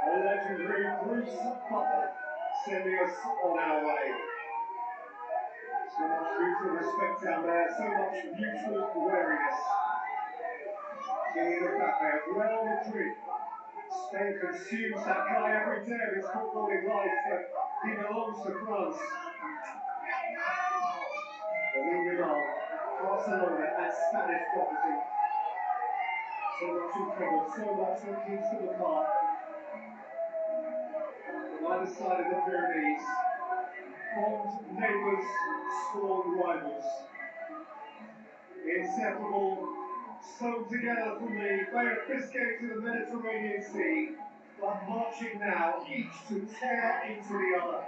A legendary Bruce Butler sending us on our way. So much mutual respect down there, so much mutual wariness. Kylian Mbappé of Real Madrid. Spain consumes that guy every day of his footballing life, but he belongs to France. Barcelona and Spanish property. So much in common, so much that keeps them apart. On either side of the Pyrenees, fond neighbours, sworn rivals. Inseparable, sewn together from the Bay of Biscay to the Mediterranean Sea, but marching now, each to tear into the other.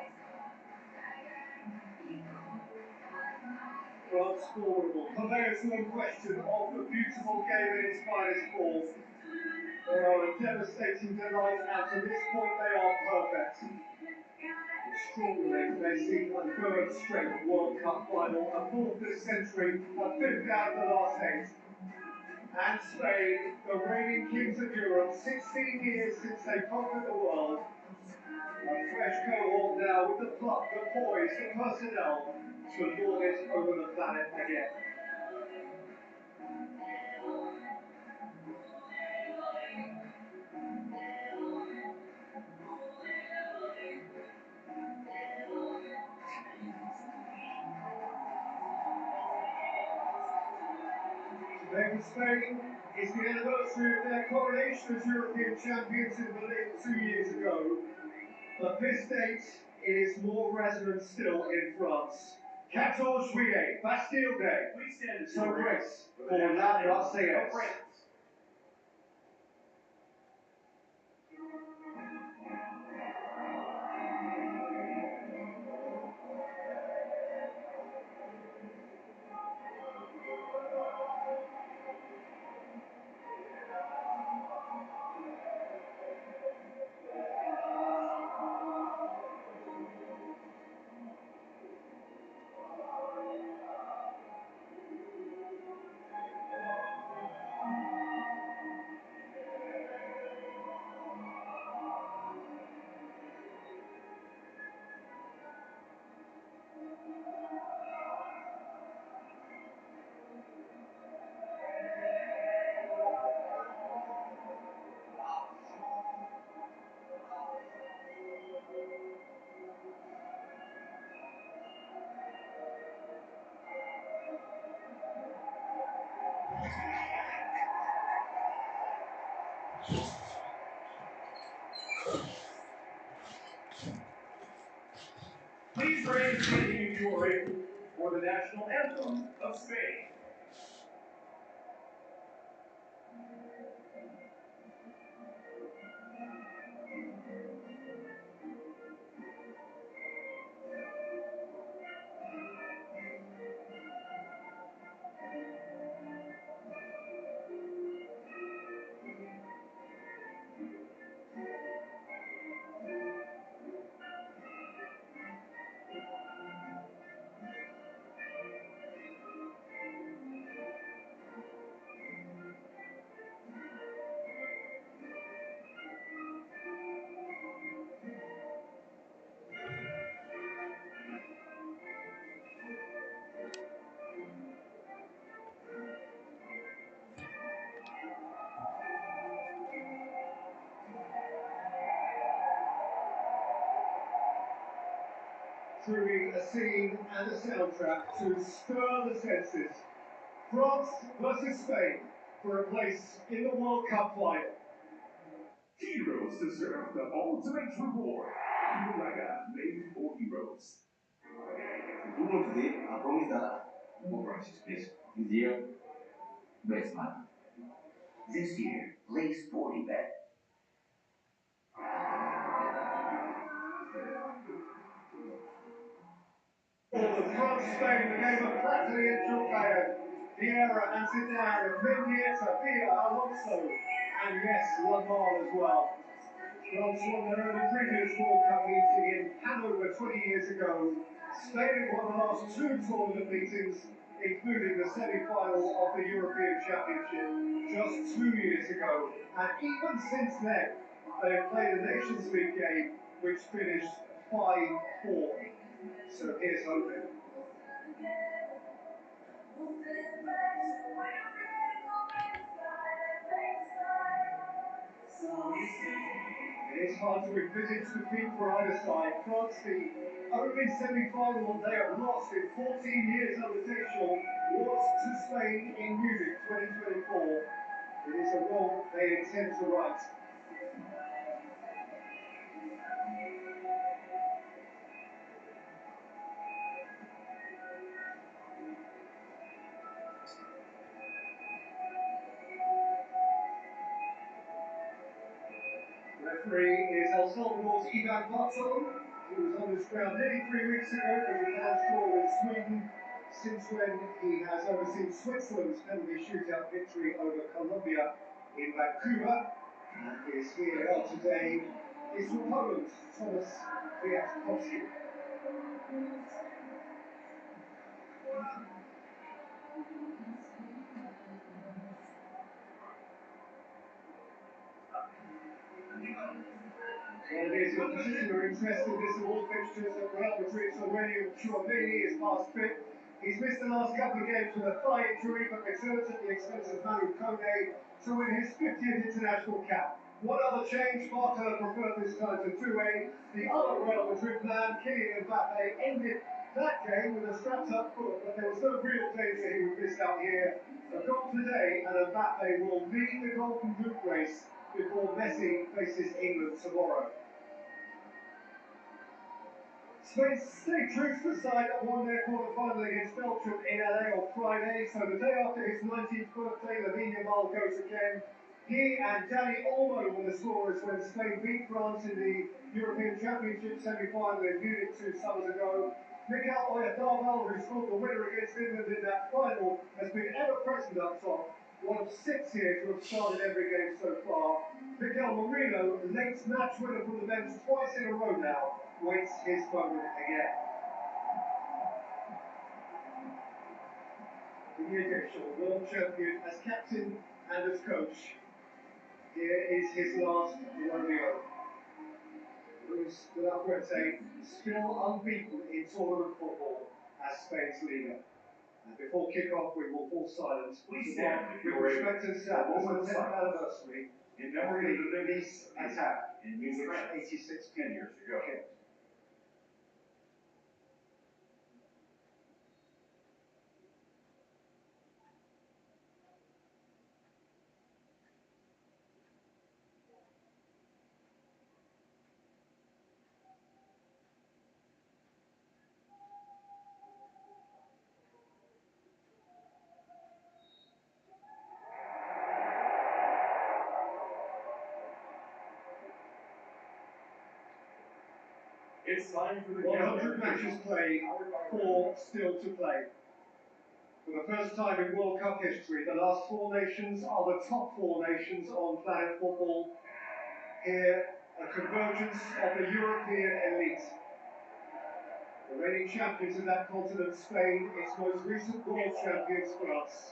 France formidable, purveyors no question of the beautiful game in its finest form. They are a devastating delight, and to this point they are perfect. Extraordinary, they see a third straight World Cup final, a fourth this century, a fifth out of the last 8. And Spain, the reigning kings of Europe, 16 years since they conquered the world. A fresh cohort now with the pluck, the poise, the personnel to lord it over the planet again. Today for Spain is the anniversary of their coronation as European champions in Berlin 2 years ago. But this date is more resonant still in France. 14 juillet, Bastille Day. So grace for La Marseillaise. Please raise standing if you are able for the national anthem of Spain. Truly a scene and a soundtrack to stir the senses. France versus Spain for a place in the World Cup final. Heroes deserve the ultimate reward. Mega made for heroes. If you want today, I promise that more prices, please. This year, best money. This year, play Sporty Bet. For France-Spain, the game of Platini and Jorge, Vieira and Zidane, Mendieta, Villa, Alonso, and yes, Lamar as well. France won their only previous World Cup meeting in Hanover 20 years ago. Spain had won the last 2 tournament meetings, including the semi-final of the European Championship just 2 years ago. And even since then, They played a Nations League game which finished 5-4. So here's hoping. It is hard to envisage defeat for either side. France, the only semi-final they have lost in 14 years unofficial, lost to Spain in Munich 2024. It is a wrong they intend to right. Referee is El Salvador's Ivan Bartol, who was on this ground nearly 3 weeks ago for Japan's draw with Sweden, since when he has overseen Switzerland's penalty shootout victory over Colombia in Vancouver, and is here today. Is from Poland, Thomas Kwiatkowski. Well, it is of particular interest in this award fixtures that Real Madrid's Aurelio Tchouameni is past fit. He's missed the last couple of games with a thigh injury, but returns at the expense of Manu Kone to win his 50th international cap. One other change, Barca preferred this time to Doué. The other Real Madrid man, Kylian Mbappé, ended that game with a strapped-up foot, but there was no real danger he would miss out here. A goal today, and Mbappé will lead the Golden Boot race before Messi faces England tomorrow. Spain's state troops side that won their quarter-final against Belgium in LA on Friday, so the day after his 19th birthday, Lamine Yamal goes again. He and Dani Olmo were the scorers when Spain beat France in the European Championship semi-final in Munich 2 summers ago. Mikel Oyarzabal, who scored the winner against England in that final, has been ever present up top. One of 6 here to have started every game so far. Miguel Marino, late match winner from the bench twice in a row now, waits his moment again. Diego Shaw, world champion as captain and as coach. Here is his last rodeo. Luis de la Fuente, still unbeaten in tournament football as Spain's leader. And before kick-off, we will fall silent. Please stand if with you're ready. respect and sadness on the 10th anniversary In memory of the Nice attack in in which France 86 10 years ago. killed. It's time for the 100 matches played, 4 still to play. For the first time in World Cup history, the last 4 nations are the top 4 nations on planet football. Here, a convergence of the European elite. The reigning champions of that continent, Spain, its most recent world champions, France.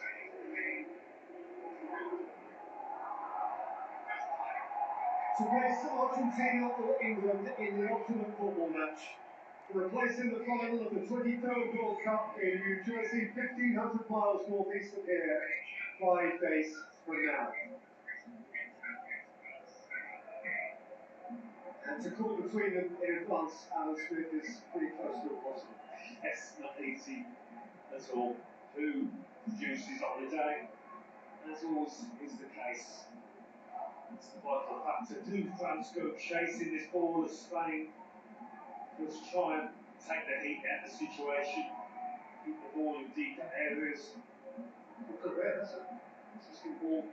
To face Argentina or England in the ultimate football match. For a place in the final of the 23rd World Cup in New Jersey, 1,500 miles northeast of here, 5 days from now. And to call between them in advance, Alan Smith, is pretty close to impossible. Yes, not easy at all. Who produces on the day, as always is the case. It's the vital factor. Do France go chasing this ball as Spain? Let's try and take the heat out of the situation. Keep the ball in deeper areas. Look at that, that's an interesting ball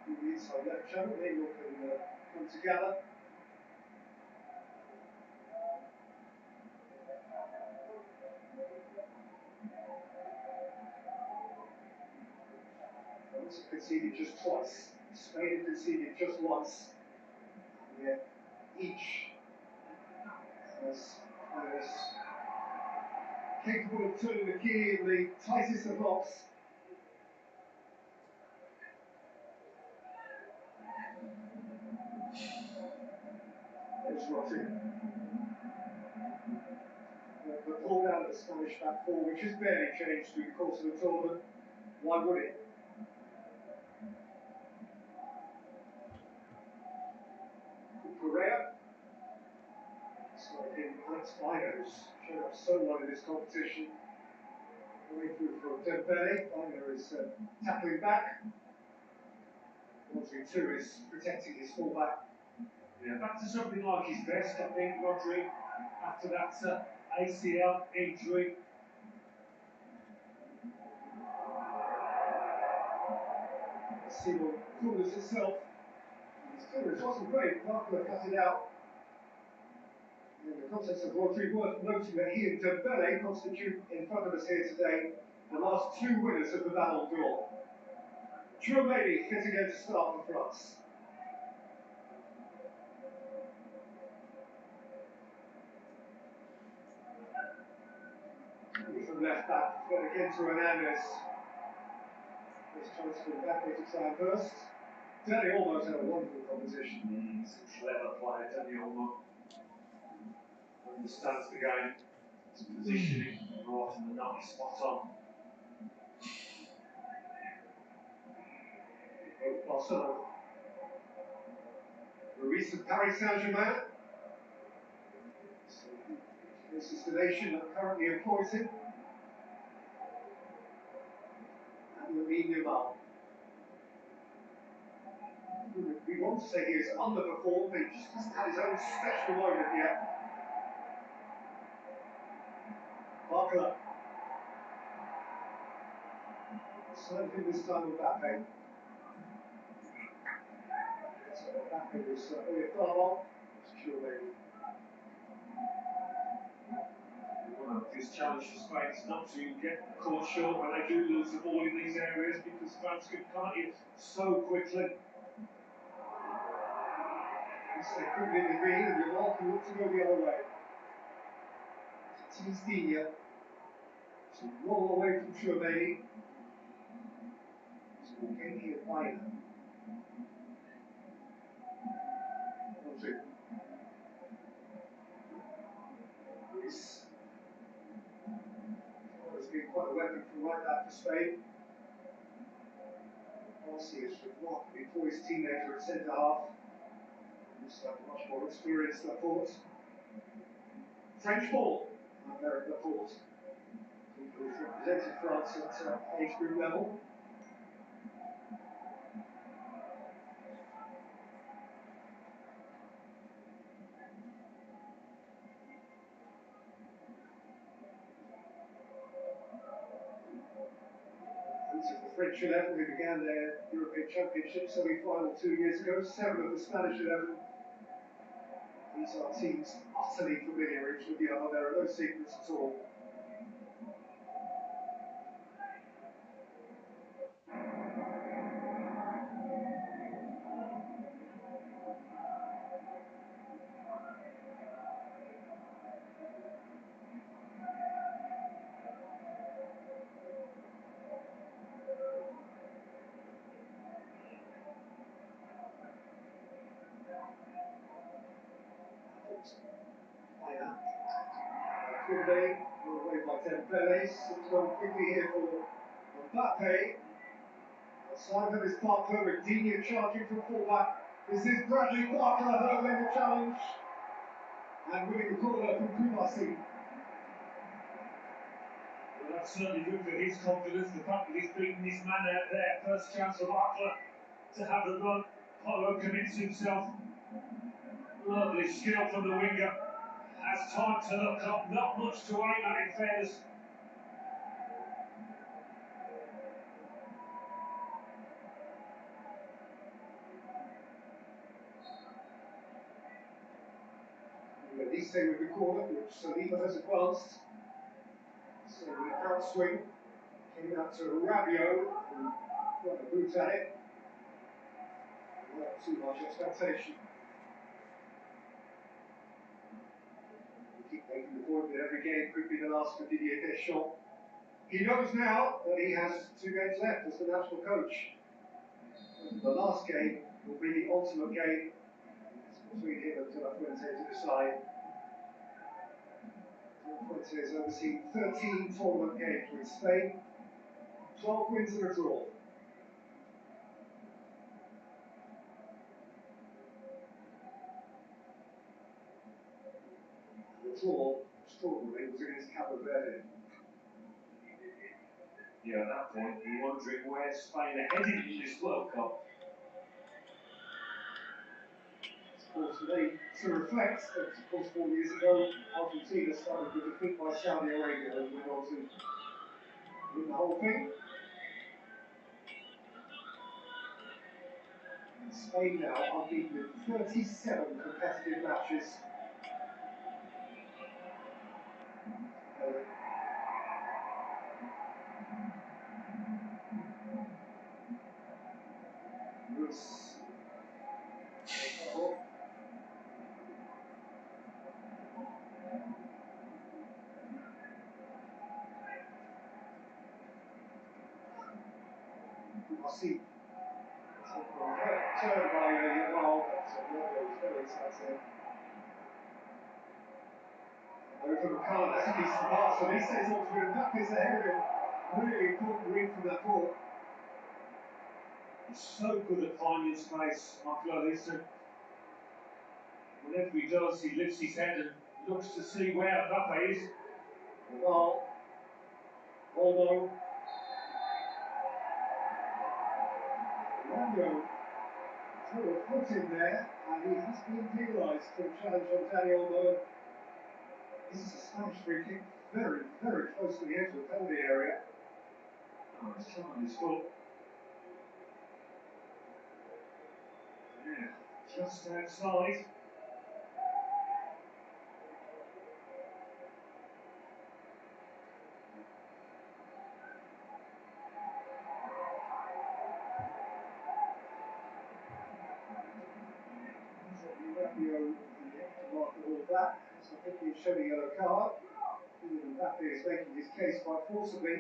in the inside left channel. They can come together. France have conceded just twice. Spain have conceded just once. And yet each as capable of turning the key in the tightest of locks. watching. The pull down of the Spanish back four, which has barely changed through the course of the tournament. Why would it? Correa. So in Alex Bino's showed up so well in this competition. Going through for Dembele. Bino is tackling back. 1-3-2 is protecting his fullback. Yeah, back to something like his best, I think, Rodri, after that ACL injury. Simon covers itself. His clearance wasn't great. Barker cut it out. In the context of Rodri, worth noting that he and Dembele constitute in front of us here today the last two winners of the Ballon d'Or. Tchouaméni fit again to start for France. From left back, then again to Hernandez. This chance for Mbappé to try and burst. Dele almost had a wonderful competition. He's a clever player, Dele Olmo. Understands the game, his positioning, right in the nice spot on. Barcelona. Ruiz of Paris Saint-Germain. So, this is the nation that currently employs him. And Lamine Yamal. We want to say he has underperformed, but he just hasn't had his own special moment yet. Barker. Served him this time with Mbappé. So Mbappé was Oyafalo. It's Tchouaméni. One of his challenge for Spain is not to get caught short when they do lose the ball in these areas, because France can cut you so quickly. They couldn't intervene, and Yamal can look to go the other way. Tease Digne to roll away from Tchouaméni. He's walking here by them. Ruiz. Has been quite a weapon from right back for Spain. Marcy is remarkably poised teenager at centre half. He's much more experienced than Laporte. French ball, American Laporte. Who's represented France at age group level. These are the French 11 who began their European Championship semi-final 2 years ago. 7 of the Spanish 11. These are teams utterly familiar each with the other. There are no secrets at all. Koundé, away by Dembele. It's gone quickly here for Mbappé. Outside of his Barker with Digne charging from fullback. This is Bradley Barker hurdling the challenge and winning the corner from Koumassi. Well, that's certainly good for his confidence, the fact that he's beaten this man out there. First chance of Barker to have the run. Polo commits himself. Lovely skill from the winger. Has time to look up, not much to aim at in fairness. At least they with the corner, which Saliba has advanced. So the outswing came out to Rabiot, who got the boot at it. Not too much expectation. Keep making the point that every game could be the last for Didier Deschamps. He knows now that he has 2 games left as the national coach. The last game will be the ultimate game between him and Fuente to decide. Fuente has overseen 13 tournament games with Spain, 12 wins and a draw. The draw, extraordinarily, was against Cabo Verde. Yeah, at that point, you're wondering where Spain are heading in this World Cup. Of course, today to reflect that, of course, 4 years ago, Argentina started with defeat by Saudi Arabia and went on to win the whole thing. And Spain now unbeaten in 37 competitive matches. Rus. I see. Turned by Yamal, but Ronaldo was very exciting. Over McCann, that's a decent pass, and he says off with Mbappe's ahead of him. Really important read from that ball. He's so good at finding space, Michael Olise. Whenever he does, he lifts his head and looks to see where Mbappé is. Yamal. Olmo. Ronaldo. Threw a foot in there, and he has been penalised for the challenge on Daniel Olmo. This is a Spanish free kick, very, very close to the edge of the penalty area. Oh, he's trying his foot. Yeah, just outside. Rabiot, the aftermath of all that, so I think he's showing a yellow card. Kylian Mbappé is making his case quite forcibly.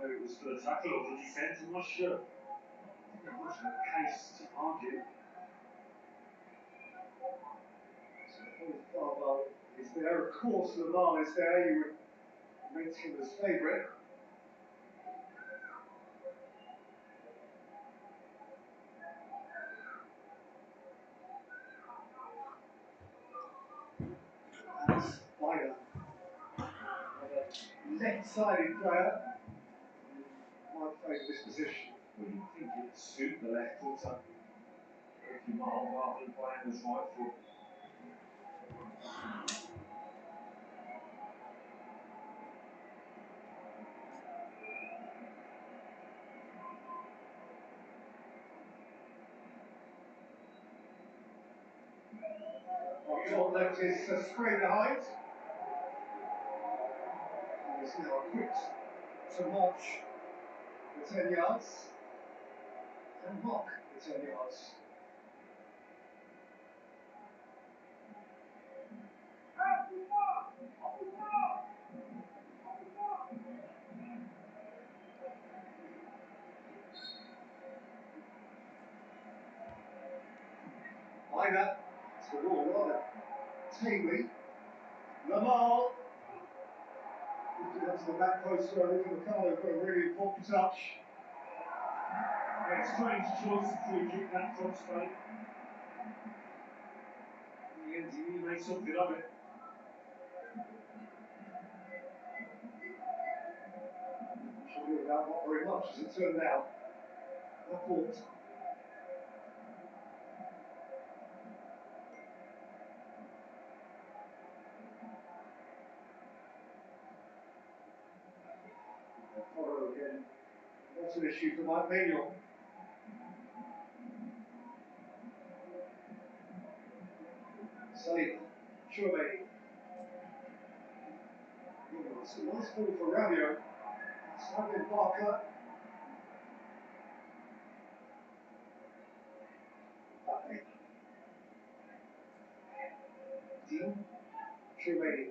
Whether it was for the tackle or the defence, I'm not sure. I think much of a case to argue. So Farwell is there, of course Lamar is there, you would rate him as favourite. And Spider, left-sided player, might favour this position. Well, you'd think it'd suit the left footer. If you might rather than playing as right foot. Top left is straight behind. He's now equipped to march the 10 yards and mock the 10 yards. Minor, it's the ball, rather tamely. Lamar, lifted up to the back post where Ricky Ricardo got a really important touch. Yeah, strange choice to free kick that from Spain. In the end, he made something of it. Should do without not very much as it turned out. That ball. Porro again. That's an issue for Mike Manuel. Safe. Chouameni. It's a nice ball for Rabiot. Simon Barker. Mbappé. Dean. Chouameni.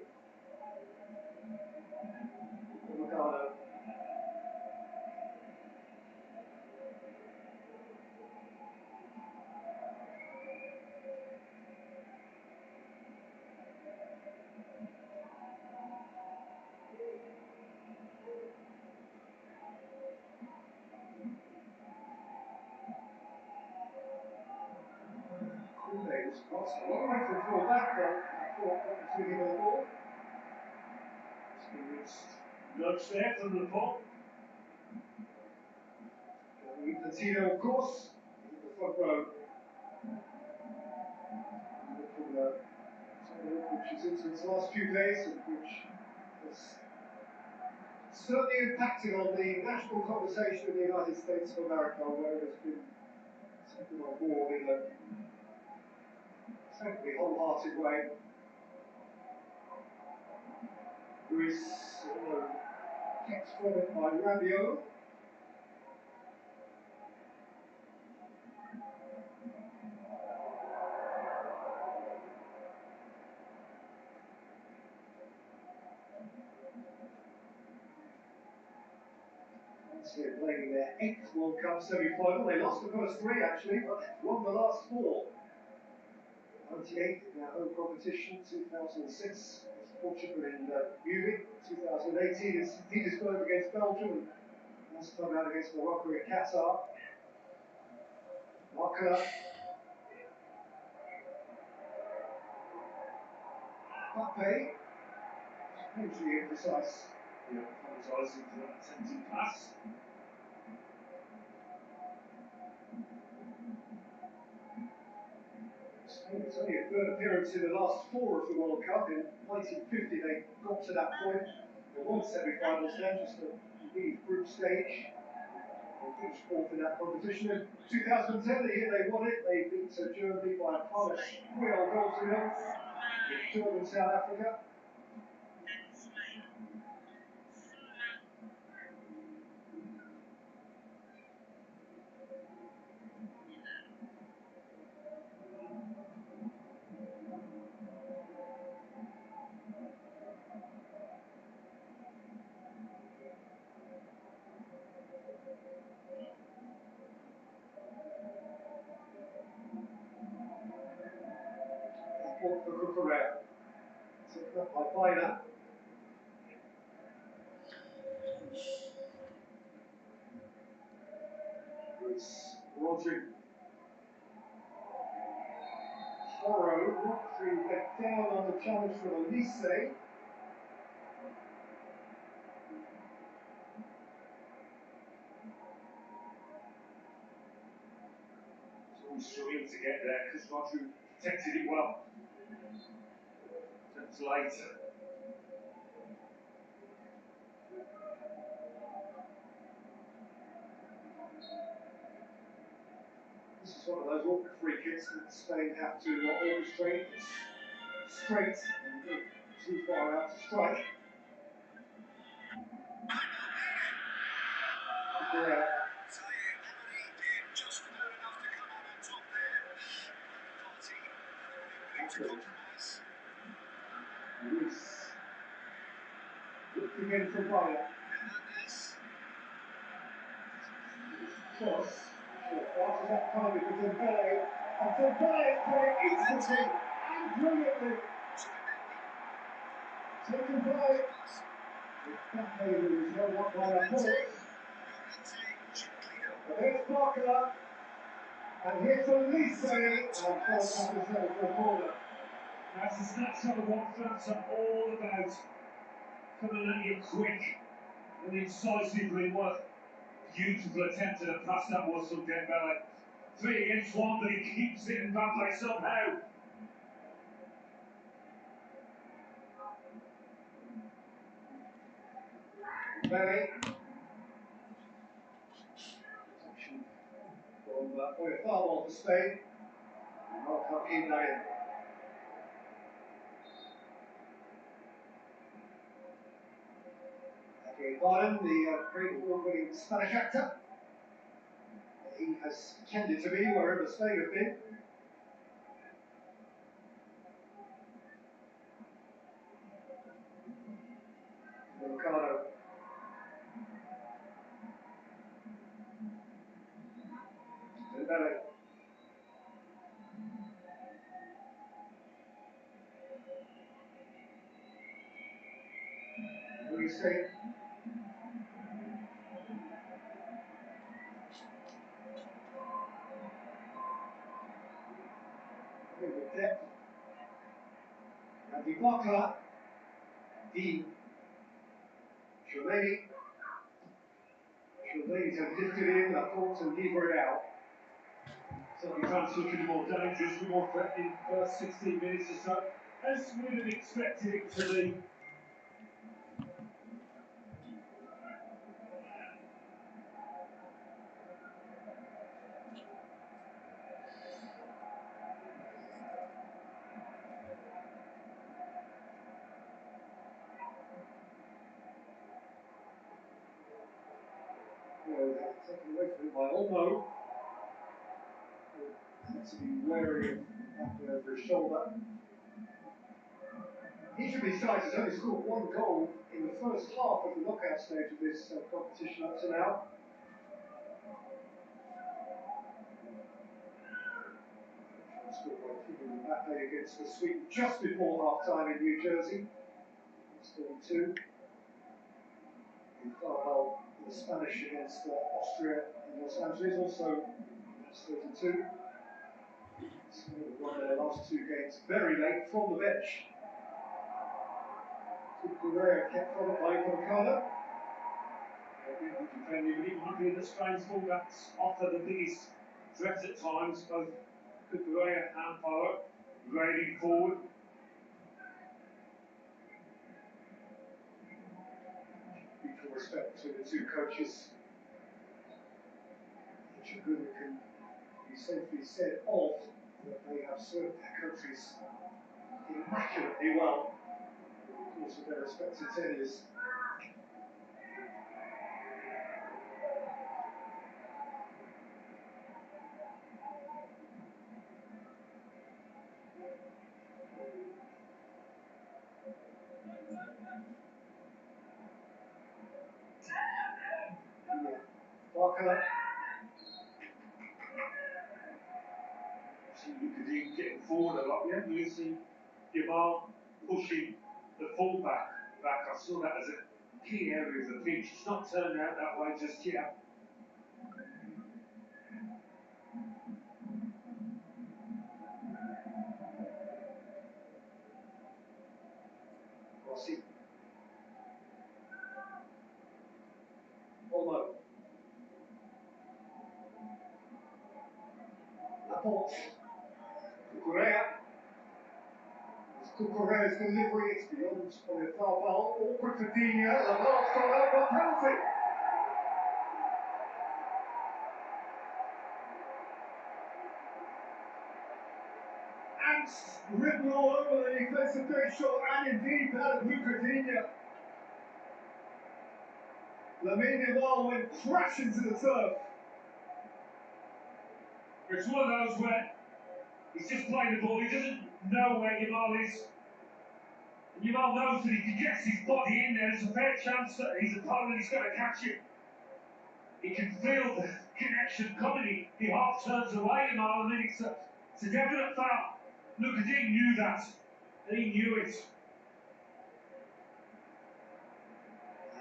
Ricardo. was crossed a long way from full back, but I thought that was winning the ball. Nudge there from the ball. Patino, of course, in the front row. Which is into its last few days and which has certainly impacted on the national conversation in the United States of America, where it has been taken on board in a frankly wholehearted way. Who is kept from it by Rabiot. They're playing their 8th World Cup semi-final. They lost the first 3 actually, but won the last 4. 98 in their home competition, 2006 Portugal in Munich, 2018 in St. Petersburg against Belgium, and last time out against Morocco in Qatar. Marker. Mbappé. Painfully imprecise. Apologising for that attempted pass. It's only a third appearance in the last 4 of the World Cup. In 1950 they got to that point. They won semi-finals then, just a lead group stage. They finished 4th in that competition. In 2010, the year they won it, they beat Germany by a punish 3 goals to 0 in Durban, South Africa. For Korea. Taken up by Bina. It's Roderick. Horrow, Rocktree went down on the challenge from Elise. Struggling to get there because Roger protected it well. It's late. This is one of those awkward free kicks that Spain have to orchestrate. It's straight and go too far out to strike. Yeah. Luis. Looked again for Bina. Cross. After that time it was Mbappé. And Mbappé put it instantly and brilliantly. Taken by Mbappé, who was held up by a bullet. But there's Barker. And here's Elise. And falls out himself for a corner. That's a snapshot of what fans are all about. Coming at you quick and incisively. What a beautiful attempt at a pass that was from Dembele. 3 against 1, but he keeps it in Mbappé somehow. Belly. From Oyarzabal for Spain. World Cup in there. Biden, the great award-winning Spanish actor. He has tended to be wherever Spain have been. Ricardo. Dembele. Luis. in the depth. And the Bakla, the Trelani have lifted in, I thought, to lever it out. Certainly France looking more dangerous, more threatening first 16 minutes or so, as we would have expected it to be. Well, taken away from him by Olmo. Had to be wary of that over his shoulder. Each of these sides has only scored one goal in the first half of the knockout stage of this competition up to now. Scored by Kylian Mbappé against the Sweden just before half-time in New Jersey. That's 32. And Carval, the Spanish against Austria in Los Angeles, also that's 32. So won their last two games very late from the bench. Correa kept from it by Upamecano. Good defending, but it might be that Spain's fullbacks offer the biggest threat at times, both Cucurella and Polo, grading forward. Mutual respect between the two coaches. Which can be safely said of that they have served their countries immaculately well in the course of their respective tenures. Barker. See Lucadine getting forward a lot. We haven't really seen Yamal pushing the fullback back. I saw that as a key area of the pitch. It's not turned out that way just yet. Rossi. Olmo. Laporte. Correa. Cucurella's delivery, it's beyond Carval. Awkward for Dina. Laporte's got out for a penalty. And written all over the defensive shot, and indeed that of Lucadinha. Lamine Yamal went crashing to the turf. It's one of those where he's just playing the ball, he doesn't know where Yamal is. And Yamal knows that if he gets his body in there, there's a fair chance that his opponent is going to catch him. He can feel the connection coming, he half turns away Yamal, and then it's a definite foul. Lucadine knew that, and he knew it.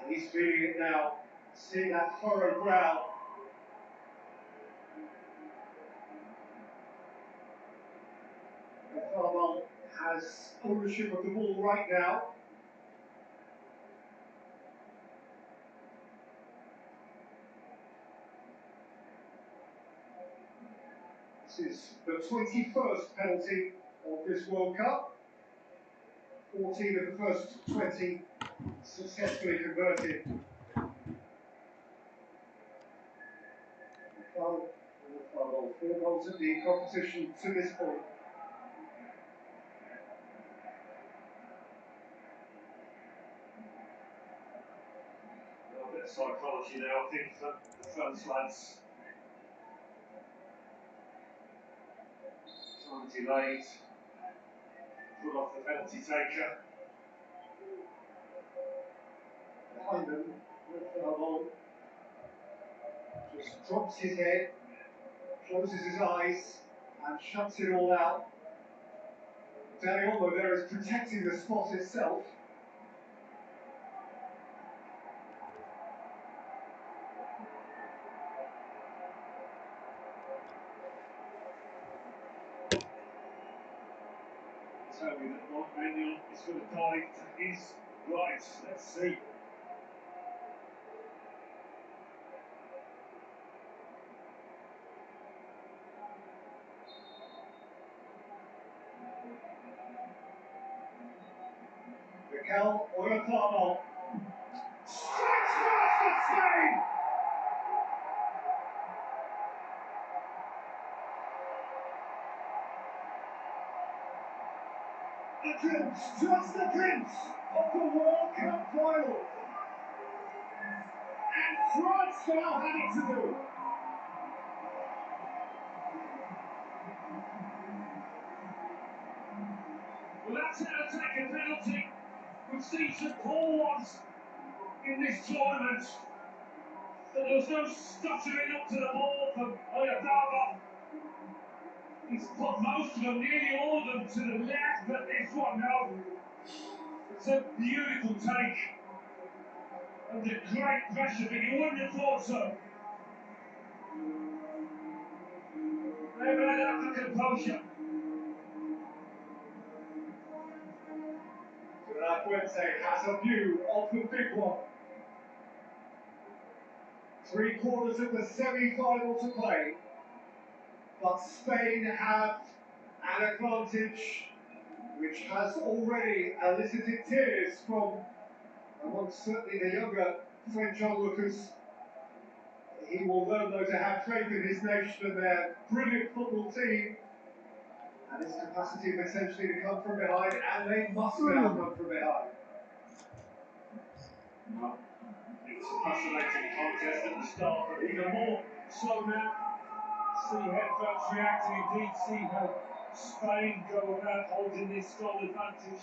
And he's feeling it now, seeing that furrowed brow. Carval has ownership of the ball right now. This is the 21st penalty of this World Cup. 14 of the first 20 successfully converted. Carval, 4 goals at the competition to this point. A bit of psychology now, I think, for the France lads. Time delayed. Put off the penalty taker. Behind them, Carval just drops his head, closes his eyes, and shuts it all out. Danny Olmo there is protecting the spot itself. tell me that Mark Manuel is going to die to his rights. Let's see. Mikel Oyarzabal strikes first for Spain! A glimpse, just a glimpse of the World Cup Final. And France now had it to do. Well, that's how to take a penalty, which seems to poor ones in this tournament. But there was no stuttering up to the ball from Oyarzabal. He's put most of them, nearly all of them, to the left, but this one, no. It's a beautiful take. Under great pressure, but you wouldn't have thought so. Never let up the composure. Fuente has a view of the big one. 3/4 of the semi-final to play, but Spain have an advantage which has already elicited tears from amongst certainly the younger French onlookers. He will learn though to have faith in his nation and their brilliant football team and his capacity potentially to come from behind, and they must now come from behind. Well, it's a fascinating contest at the start, but even more so now. See how France react and indeed see how Spain go about holding this goal advantage.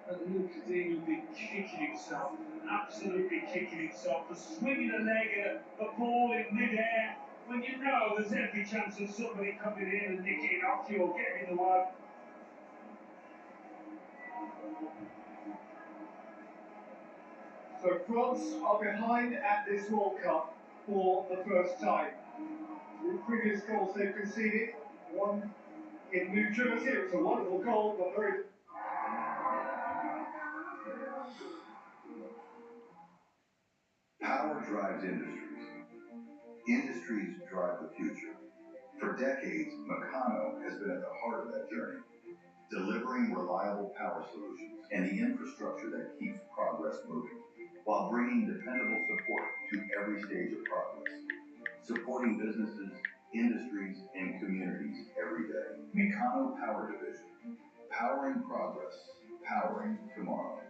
And Luke Coutinho will be kicking himself, absolutely kicking himself for swinging a leg at a ball in mid-air when you know there's every chance of somebody coming in and nicking it off you or getting in the way. So France are behind at this World Cup for the first time. In previous goals they've conceded, one in New Jersey, it was a wonderful goal, but very... Power drives industries. Industries drive the future. For decades, Meccano has been at the heart of that journey, delivering reliable power solutions and the infrastructure that keeps progress moving, while bringing dependable support to every stage of progress, supporting businesses, industries, and communities every day. Meccano Power Division, powering progress, powering tomorrow.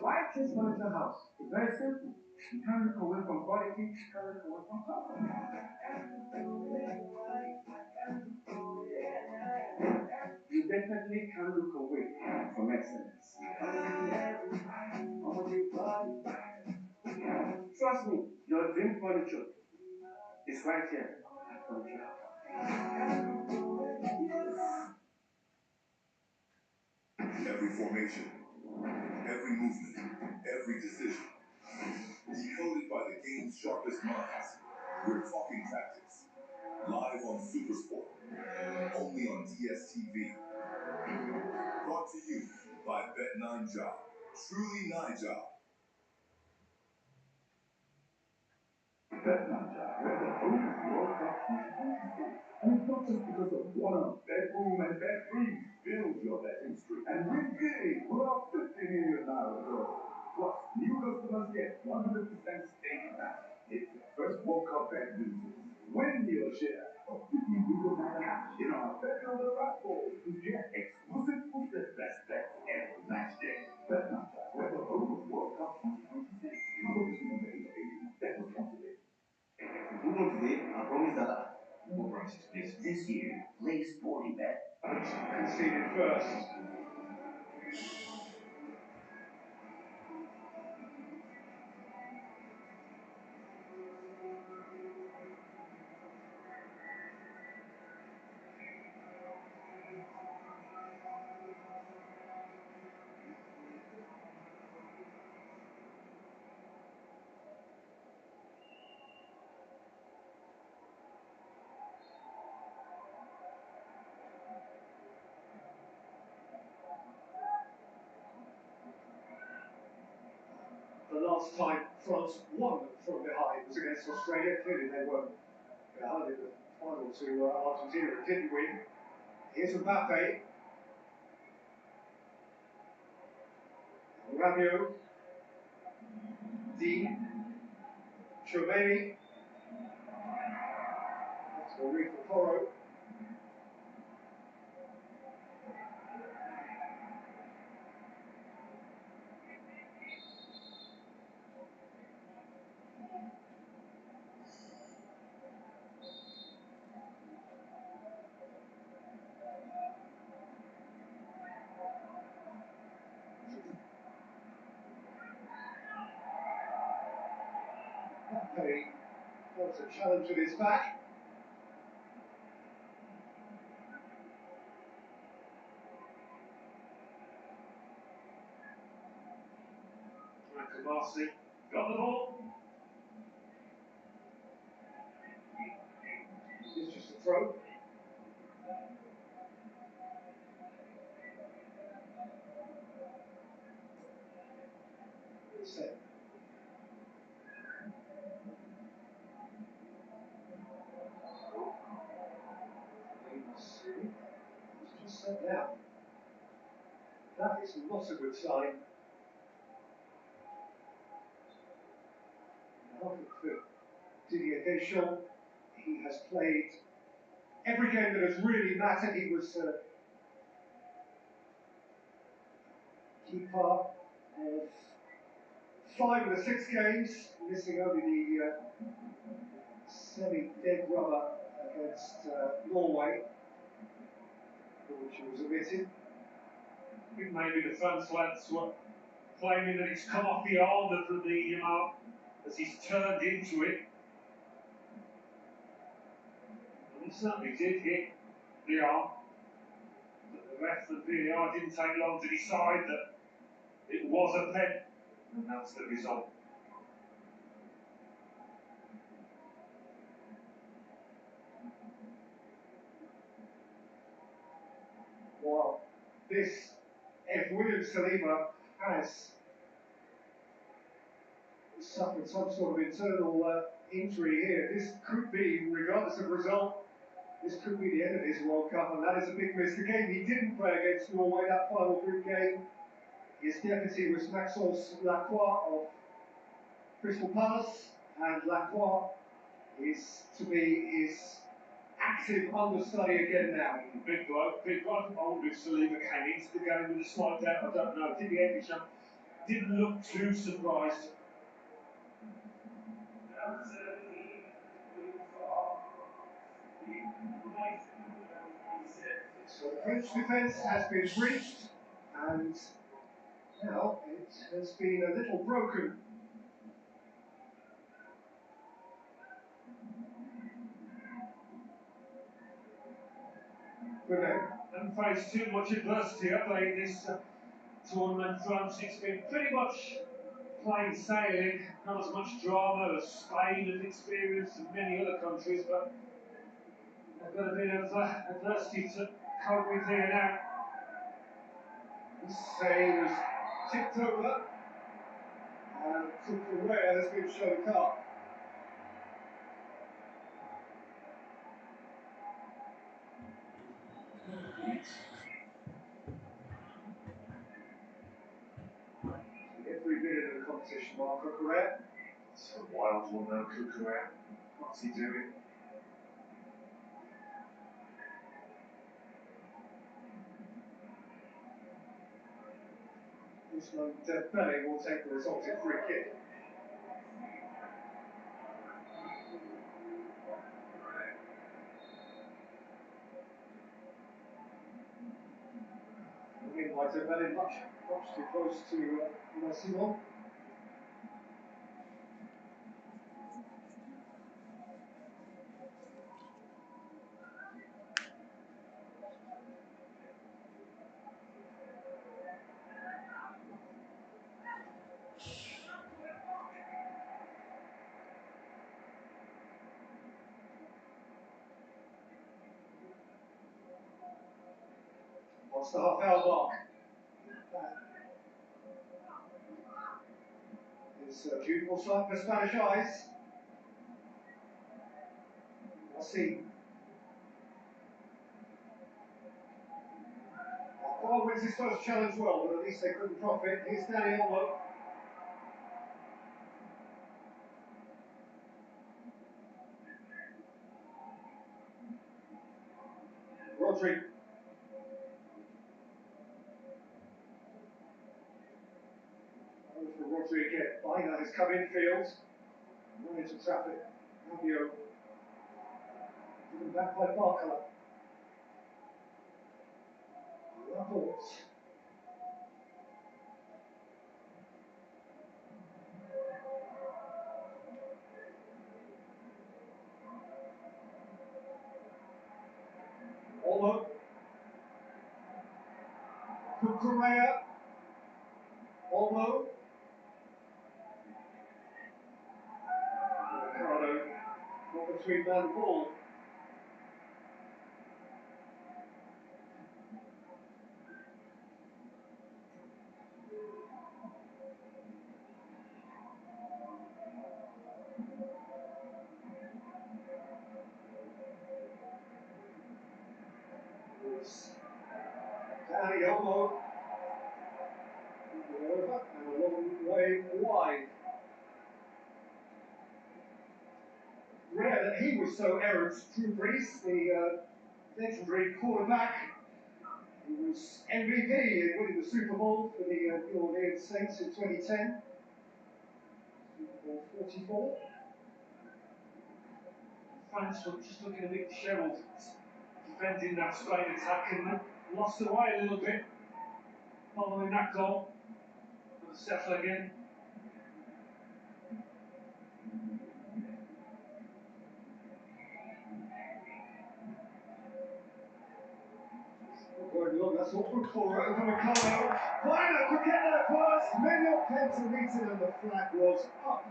Why choose Furniture House? It's very simple. You can't look away from quality, you can't look away from comfort. You definitely can't look away from excellence. Trust me, your dream furniture is right here at Furniture House. Every formation, every movement, every decision, decoded by the game's sharpest minds. We're talking tactics. Live on Supersport, only on DSTV. Brought to you by Bet9Job. Truly 9Job. Bet9Job, where the whole World Cup 2022. And it's not just because of one bedroom and bedroom. Build your betting streak and win big. Pull out $50 million draw. Plus, new customers get 100% stake back. It's the first World Cup bet loses. Win your share of $50 million cash in our Bet Builder platform to get exclusive boosted best bets every match day. Bet9Job, where the whole World Cup 2026. Focusing on the age bet responsibly. If you want today, I promise that more prices, please. This year, play Sporty Bet. conceded first. last time France won from behind was against Australia. Clearly they were behind in the final to Argentina and didn't win. Here's Mbappé. Rabiot. Dean. Chouameni. That's Marie Foforo. Mbappé wants a challenge with his back. Marcy got the ball. It's just a throw. Set. It's just set down. That is not a good sign. Didier Deschamps, he has played every game that has really mattered. He was keeper of 5 of the 6 games, missing only the semi-dead rubber against Norway, which was omitted. I think maybe the France lads were claiming that it's come off the arm of the mark as he's turned into it. And he certainly did hit the arm. But the ref and VAR didn't take long to decide that it was a pen, and that's the result. Well, this, if William Saliba has suffered some sort of internal injury here, this could be, regardless of result, this could be the end of his World Cup, and that is a big miss. The game he didn't play against Norway, that final group game, his deputy was Maxence Lacroix of Crystal Palace, and Lacroix is to be his active understudy again now. Big bloke, big bloke. I wonder if Saliba came into the game with a slight doubt. I don't know. Didier Deschamps didn't look too surprised. So the French defence has been breached, and now it has been a little broken. Good name. Haven't faced too much adversity, have they, in this tournament, France? It's been pretty much plain sailing, not as much drama as Spain have experienced and many other countries, but they've got a bit of adversity to cope with here now. This say was tipped over, and Cucurella has been shown a card. Every bit of the competition, Mark Cucurella. It's a wild one though, Cucurella. What's he doing? Usman Dembele will take the resulting free kick. Meanwhile, Dembele much too close to Simon. What's the half-hour mark? It's a beautiful sight for Spanish eyes. Let's see. Well, wins his first challenge well, but at least they couldn't profit. Here's Danny Olmo. Rodri. Over for Rodri again. Bina has come infield. Run into traffic. Fabio. Given back by Barcola. Laporte. Olmo. Correa. Olmo. Ricardo. Not between man and ball. Danny Olmo. Over and a long way wide. Rare that he was so errant. Drew Brees, the legendary quarterback, who was MVP in winning the Super Bowl for the New Orleans Saints in 2010. Super Bowl 44. France were just looking a bit dishevelled, defending that Spain attack, and lost away a little bit following that goal. But settle again. Going long, that's awkward for Ricardo. Bina could get there first. Manuel Pentameter and the flag was up.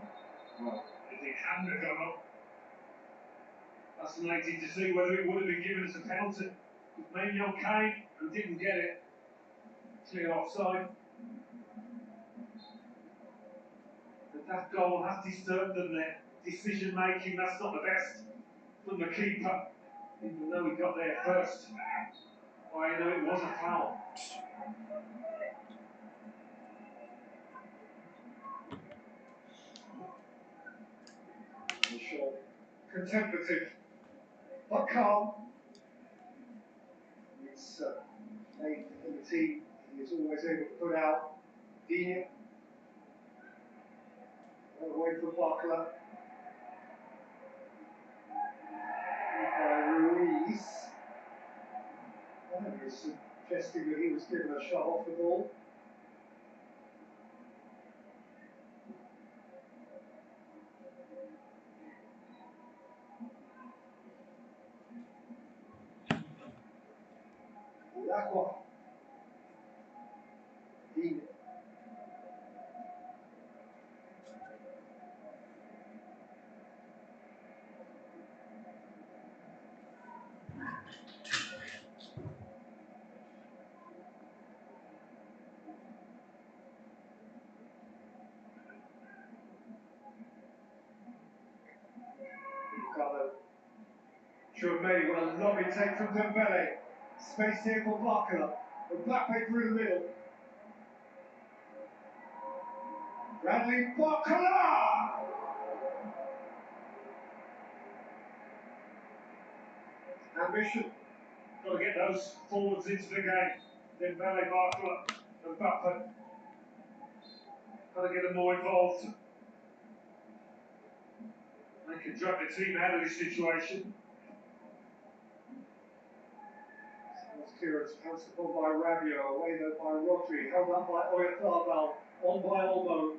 Well, if it hadn't have gone up, fascinating to see whether it would have been given as a penalty. Manuel came and didn't get it. Clear offside. But that goal has disturbed them there. Decision making, that's not the best from the keeper, even though he got there first. Well, you know, it was a foul. Sure. Contemplative, but calm. He's faith in the team. He is always able to put out. Dina. Away from Barcola. By Ruiz. I think he was suggesting that he was given a shot off the ball. Aqua. Dina. Ricardo. Chouameni, what a lovely take from Dembele. Space here for Barcola. Mbappé through the middle. Bradley Barcola! Ambition. Got to get those forwards into the game. Dembele, Barcola, and Mbappé. Got to get them more involved. They can drag the team out of this situation. Clearance pounced upon by Rabiot, away though by Rodri, held up by Oyarzabal, on by Olmo,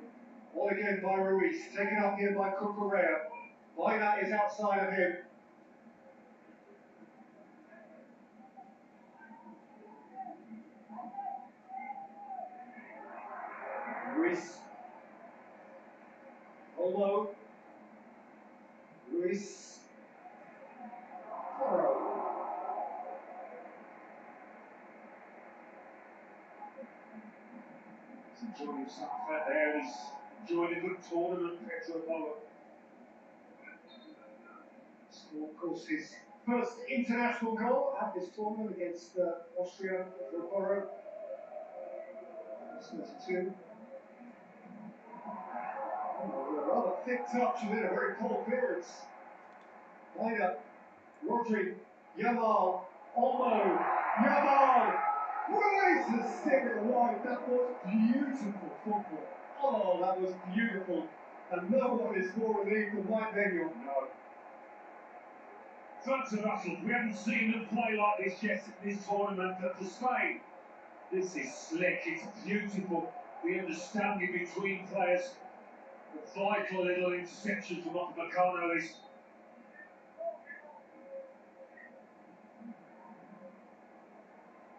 on again by Ruiz, taken up here by Correa. Bina is outside of him. Ruiz. Olmo. Ruiz. Porro. Enjoying himself out there. He's enjoying a good tournament, Petro Boa. Scored, of course, his first international goal at this tournament against Austria for Borough. 32. A rather thick touch and then a very poor clearance. Later, Rodri, Yamal, Olmo, Yamal, raised the stick at the wide. That was beautiful football. Oh, that was beautiful. And no one is more relieved than Mike Benyon. No. France and Russell, we haven't seen them play like this yet at this tournament, but for Spain, this is slick, it's beautiful. The understanding between players, the vital little interception from Upamecano is.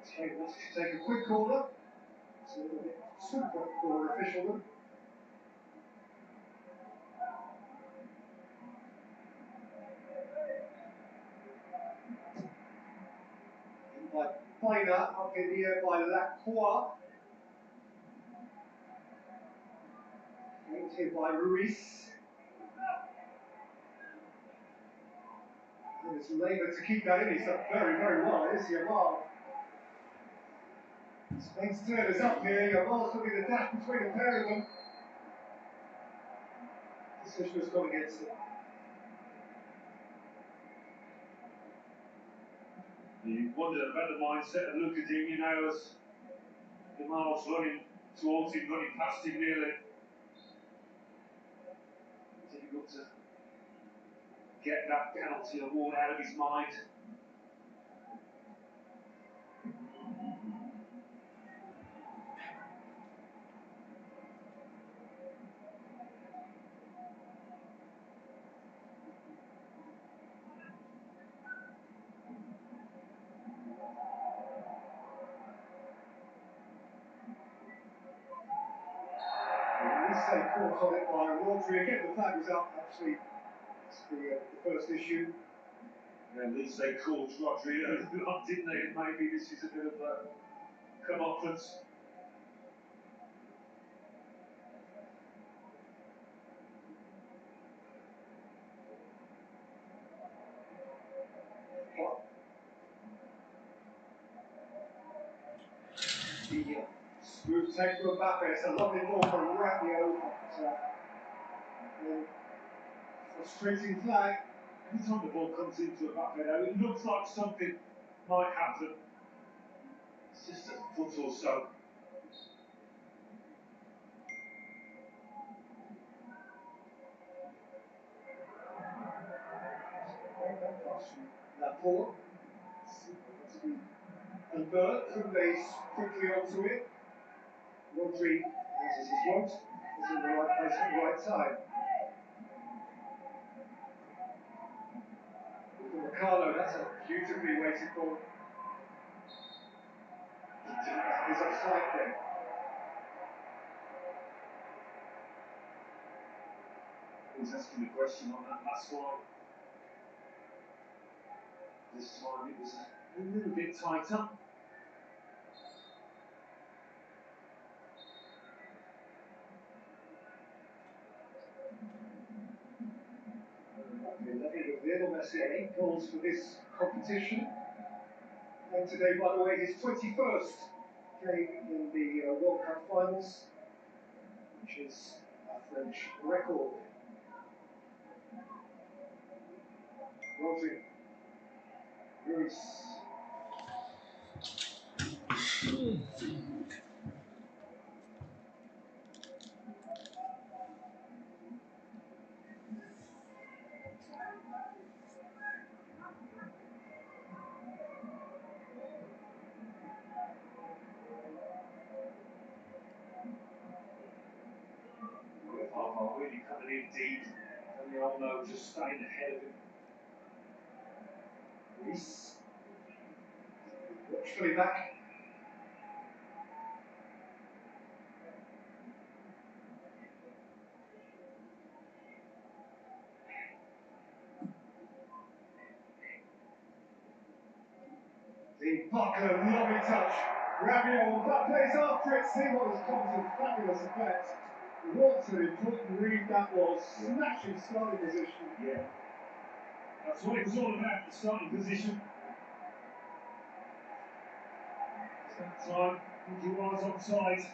Okay, wants to take a quick corner. It's a little bit super for officialdom. By Pina, up in the air by Lacroix. Aimed here by Ruiz. And it's Labour to keep that in. He's done very, very well. Here's Yamal. Spain's turn is up here. Yamal's looking to dash between a pair of them. Decision has gone against it. You wonder about the mindset of Lucadinho now as Yamal's running towards him, running past him nearly. Difficult to get that penalty award out of his mind. Say caught on it by Rodri. Again, the flag was up. Actually, it's the first issue. And at least they called Rodri early on, didn't they? And maybe this is a bit of a comeuppance. The smooth take from Mbappé. It's a lovely ball from Rabiot. Frustrating flag. Every time the ball comes into Mbappé, though, it looks like something might happen. It's just a foot or so. Laporte. And Bert, who lays quickly onto it. Rodri, as is his wont, is in the right place at the right time. Upamecano, that's a beautifully weighted ball. He's offside there. Who's asking the question on that last one? This time it was a little bit tighter. Lionel Messi, 8 goals for this competition. And today, by the way, his 21st game in the World Cup Finals, which is a French record. Rodri, Ruiz. Really coming in deep, and the Olmo just staying ahead of him. Ruiz. Watchfully back. The Buckler, lovely touch. Rabiot, Mbappe's after it. See what has come to fabulous effect. What an important read that was. Smashing starting position. Yeah. That's what it was all about, the starting position. That time, he was offside.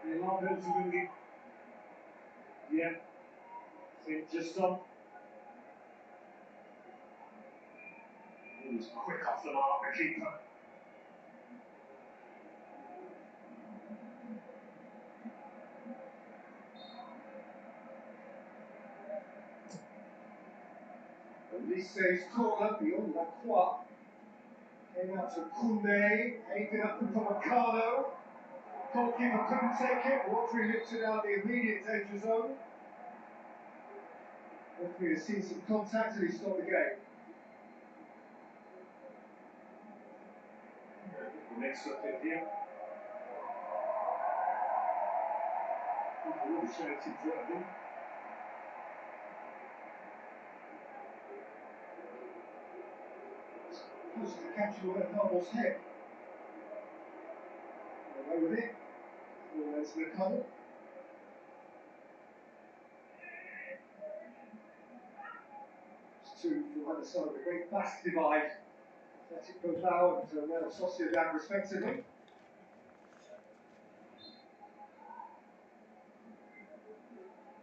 The alarm bells are ringing. Yeah. I think just on. He was quick off the mark, the keeper. Lise's corner beyond La Croix. Came out to Koundé, aimed up to Upamecano. Goalkeeper couldn't take it. Rodri lifts it out the immediate danger zone. Hopefully has seen some contact and he stopped the game. Mix up in here. People all shouting for him. Close to catching away Marvel's head. Away with it. Ball ends the cover. It's two from either side of the great vast divide. Athletic Bilbao and Real Sociedad respectively.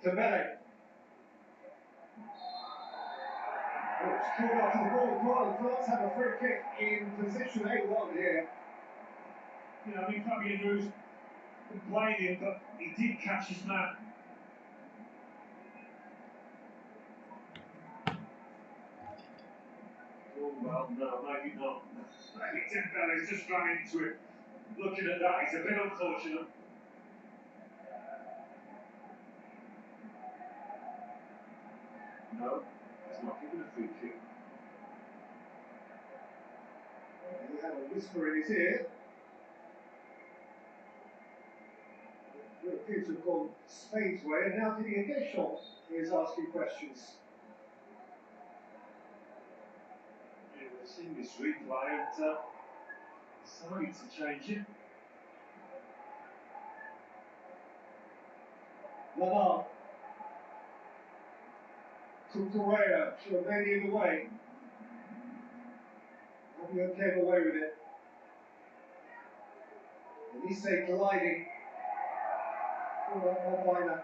Dembele. Oh, it's called after the ball as well. France have a free kick in position A1 here. You know, I mean, Fabian Ruiz complaining, but he did catch his man. Oh, well, no, maybe not. Maybe Dembele's just run into it. Looking at that, it's a bit unfortunate. No, it's not given a free kick. He had a whisper in his ear. It appears to have gone Spain's way, and now Didier Deschamps is asking questions. Yeah, we've seen this replay and decided to change it. Lamar. Cucurella, Slovenia in the way. Rabiot came away with it. Elise gliding. All that Malvina.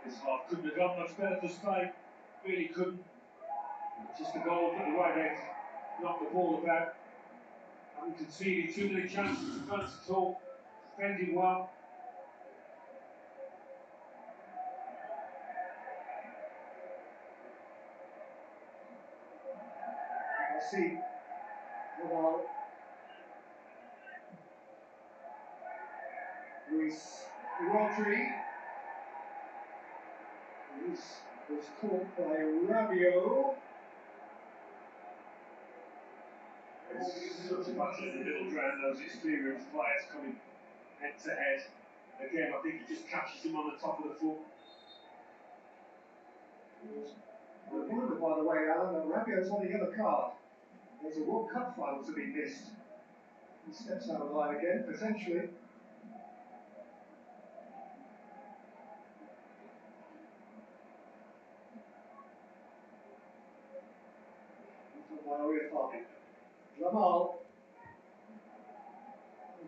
This half couldn't have gone much better for Spain. Really couldn't. Just a goal, but the way they knocked the ball about. Haven't conceded too many chances to France at all. Defending well. I see. Lamar. Luis Rodri. Luis was caught by Rabiot. It's such a battle in the middle ground, those experienced players coming head to head. Again, I think he just catches him on the top of the foot. Remember, by the way, Alan, that Rabiot's on the yellow card. There's a World Cup final to be missed. He steps out of line again, potentially. Lamal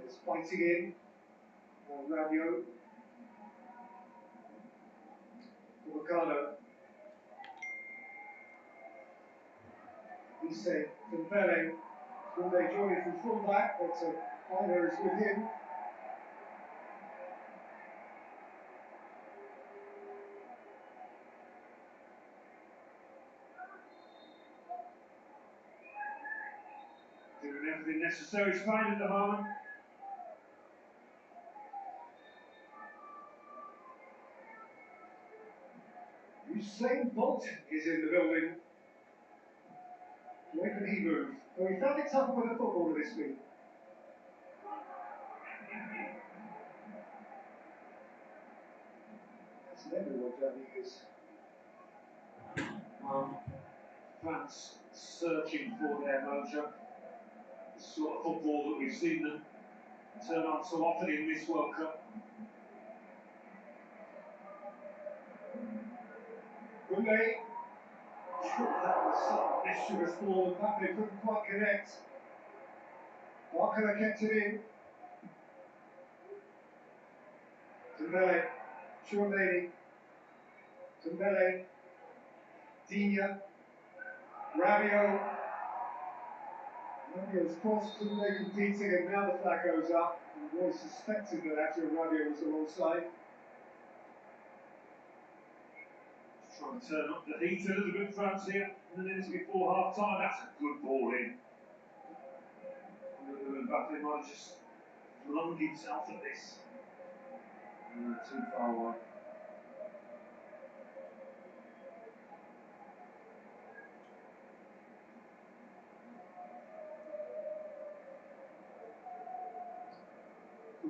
is fighting in. Rabiot. Upamecano. Lise Dembele. Koundé joining from fullback, but Finer is with him. Doing everything necessary, Spain at the moment. Usain Bolt is in the building. Where can he move? Well, he found it tougher with a footballer this week. That's never what Johnny is. France searching for their mojo. The sort of football that we've seen them turn on so often in this World Cup. Koundé. That was a mischievous ball, and Mbappé couldn't quite connect. Barcola kept it in. Dembele, Chouameni, Dembele, Digne, Rabiot. Rabiot's cross, Koundé competing, and now the flag goes up. And the boys suspected that actually Rabiot was alongside. Trying to turn up the heat a little bit, France here, in the minutes before half time. That's a good ball in. Mbappé might have just flung himself at this. Too far away.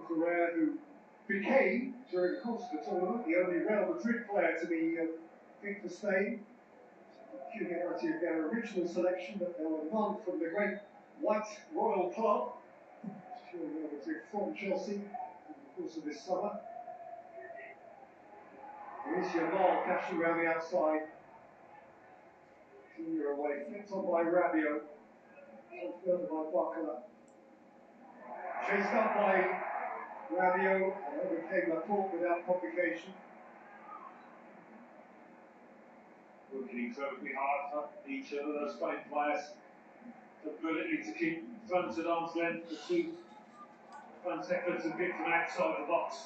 Correa, who became, during the course of the tournament, the only Real Madrid player to be picked for Spain. Peculiarity of their original selection, that there were none from the great White Royal Club, Real Madrid from Chelsea in the course of this summer. Here's Yamal cashing around the outside. Junior away, flipped on by Rabiot. On further by Barcola. Chased up by Rabiot, and overcame Laporte without complication. Working incredibly hard for each other, those Spain players. The ability to keep France at arm's length, the two France efforts have been from outside the box.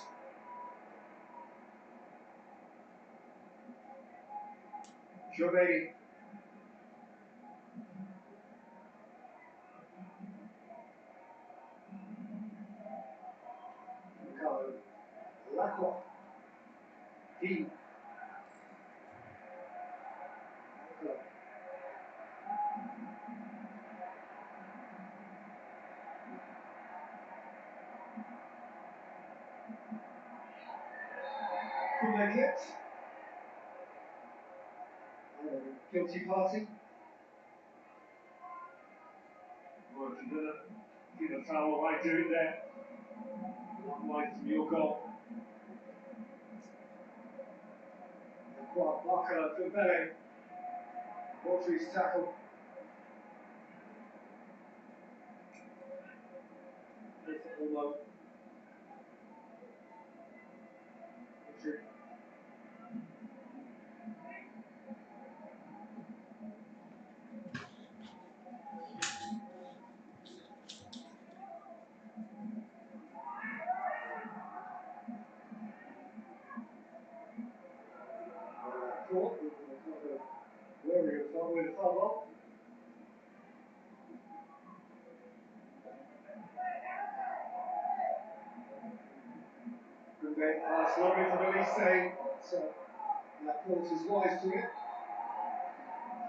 Chouameni. Lacroix. Dean. From their clips. Guilty party. Well, if you're going to give a foul away, do it there. Not away from your goal. Barcola, Dembele. Rodri's tackle. Almost. Rodri. Caught. Wary of foul with a foul up. It's lovely from Elise, but Laporte is wise to it.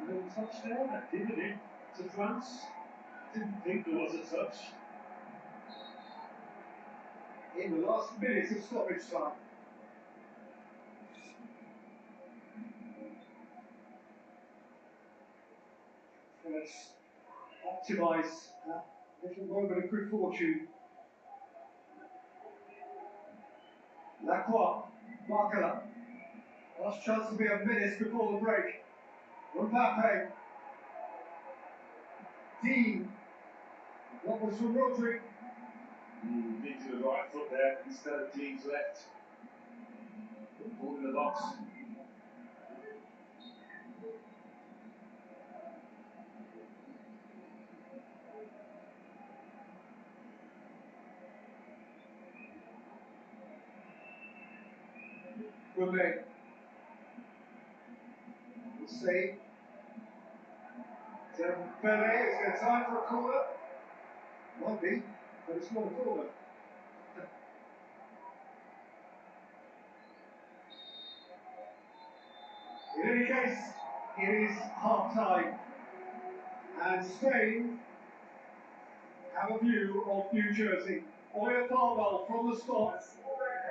A little touch there, that did it to France. Didn't think there was a touch. In the last minute of stoppage time. Let's optimise that little moment of good fortune. Lacroix, Barcola. Last chance to be a minute before the break. Mbappé. Dean. What was from Rodri? Into the right foot there instead of Dean's left. Ball in the box. Koundé. We'll see. Dembele, is there time for a corner? Might be, but it's not a corner. In any case, it is half time, and Spain have a view of New Jersey. Oyarzabal from the spot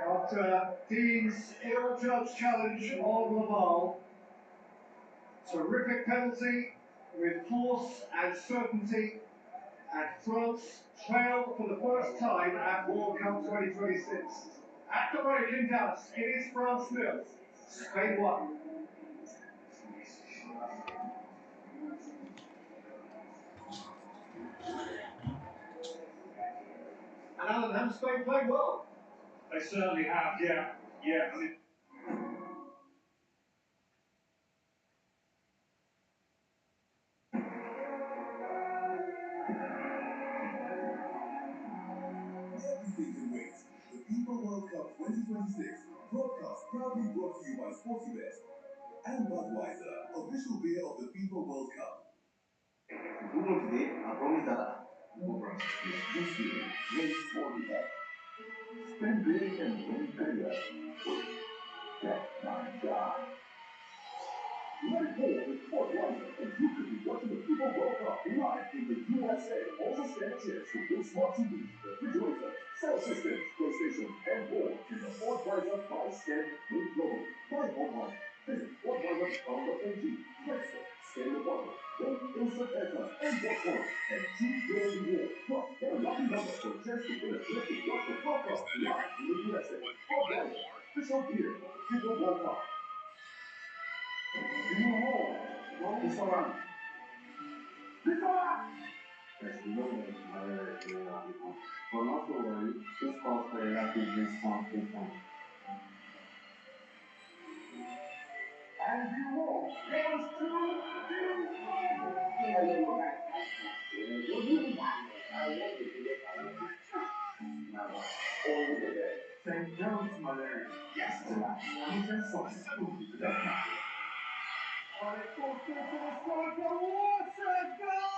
after Dean's ill-judged challenge on Laval. Terrific penalty with force and certainty, and France trail for the first time at World Cup 2026. At the break in Dallas, it is France 0, Spain 1. And Alan, have Spain played well? They certainly have, yeah. Yeah, I mean, Everything can wait. The FIFA World Cup 2026 broadcast proudly brought to you by Sportybet and Budweiser, official beer of the FIFA World Cup. If you win today, I promise that more prices, please. This year, play sporty bet. Spend big and win bigger. That's my job. Let it go with Budweiser, and you could be watching the FIFA World Cup live in the USA. Also stand a chance to win smart TVs, refrigerators, sound systems, PlayStation, and more in the Budweiser 5-cent win global. Buy online. Visit Budweiser.com.ng. Register, scan your bottle, win instant airtime and popcorn, and choose your reward. Plus, get a lucky number for a chance to win a trip to watch the World Cup live in the USA. Budweiser, official beer of the FIFA World Cup. There's no way malaria is really not people. But not to worry, this calls for a rapid response system. And you won't. Goes to Say no to malaria. Yes to life. And just so food to that night. Oh, they forced it to the striker. What a goal!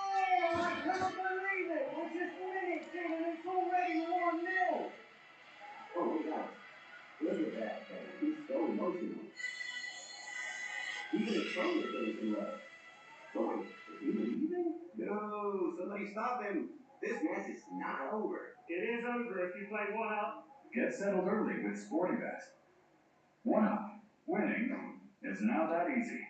I can't believe it. We're just minutes in and it's already 1-0. Oh, look at that. Look at that, man. He's so emotional. Even his phone is getting love. Boy, is he leaving? No, somebody stop him. This match is not over. it is over if you play one up. Get settled early with Sportybet. 1-up. Winning is now that easy.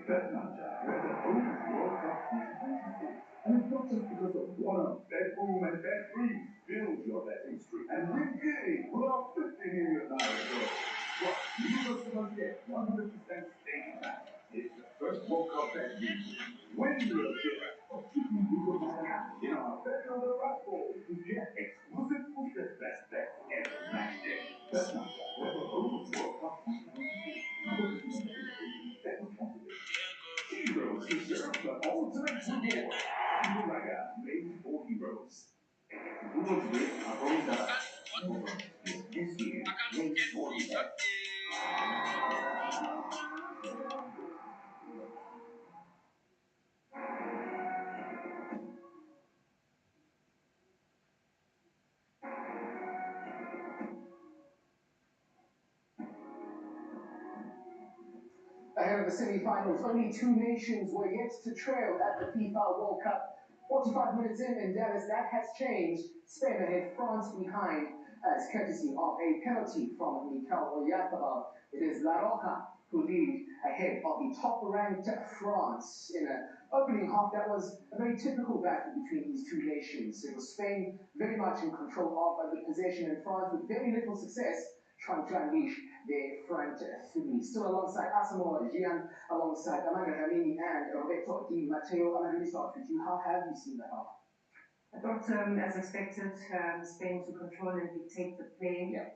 Bet Manja, where the only World Cup 2026. And it's not just because of one bedroom and bedroom. Build your betting streak and win big. Pull out 50 million naira. Plus, new customers get 100% stake back. It's the first World Cup bet you win your share of 50 million naira in our Bet on the Raffle. Get exclusive with the best bets every match day. Bet Manja, where the only World Cup 2026. Bet responsibly. Heroes deserve the ultimate reward. Uraga, made for heroes. If you win today, I promise that more prices, please. This year, play sporty bet. Ahead of the semi-finals, only two nations were yet to trail at the FIFA World Cup. 45 minutes in Dallas, that has changed. Spain ahead, France behind, as courtesy of a penalty from Mikel Oyarzabal. It is La Roja who lead ahead of the top-ranked France in an opening half that was a very typical battle between these two nations. It was Spain very much in control of the possession, and France with very little success trying to unleash their front three. Still alongside Asamoah Gyan, alongside Amanda Ramini and Roberto Di Matteo. Amanda, let me start with you. How have you seen that half? I thought, as expected, Spain to control and dictate the play. Yeah.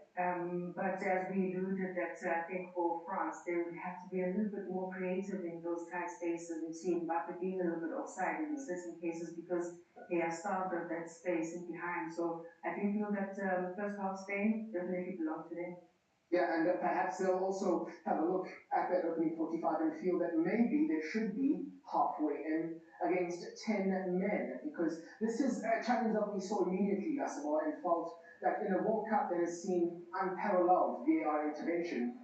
But as we alluded, that I think for France, they would have to be a little bit more creative in those tight spaces. We see Mbappé being a little bit offside in certain cases because they are starved of that space in behind. So I do feel that first half Spain definitely belong to them. Yeah, and perhaps they'll also have a look at that opening 45 and feel that maybe they should be halfway in against against 10 men, because this is a challenge that we saw immediately, Asamoah, and felt that in a World Cup that has seen unparalleled VAR intervention,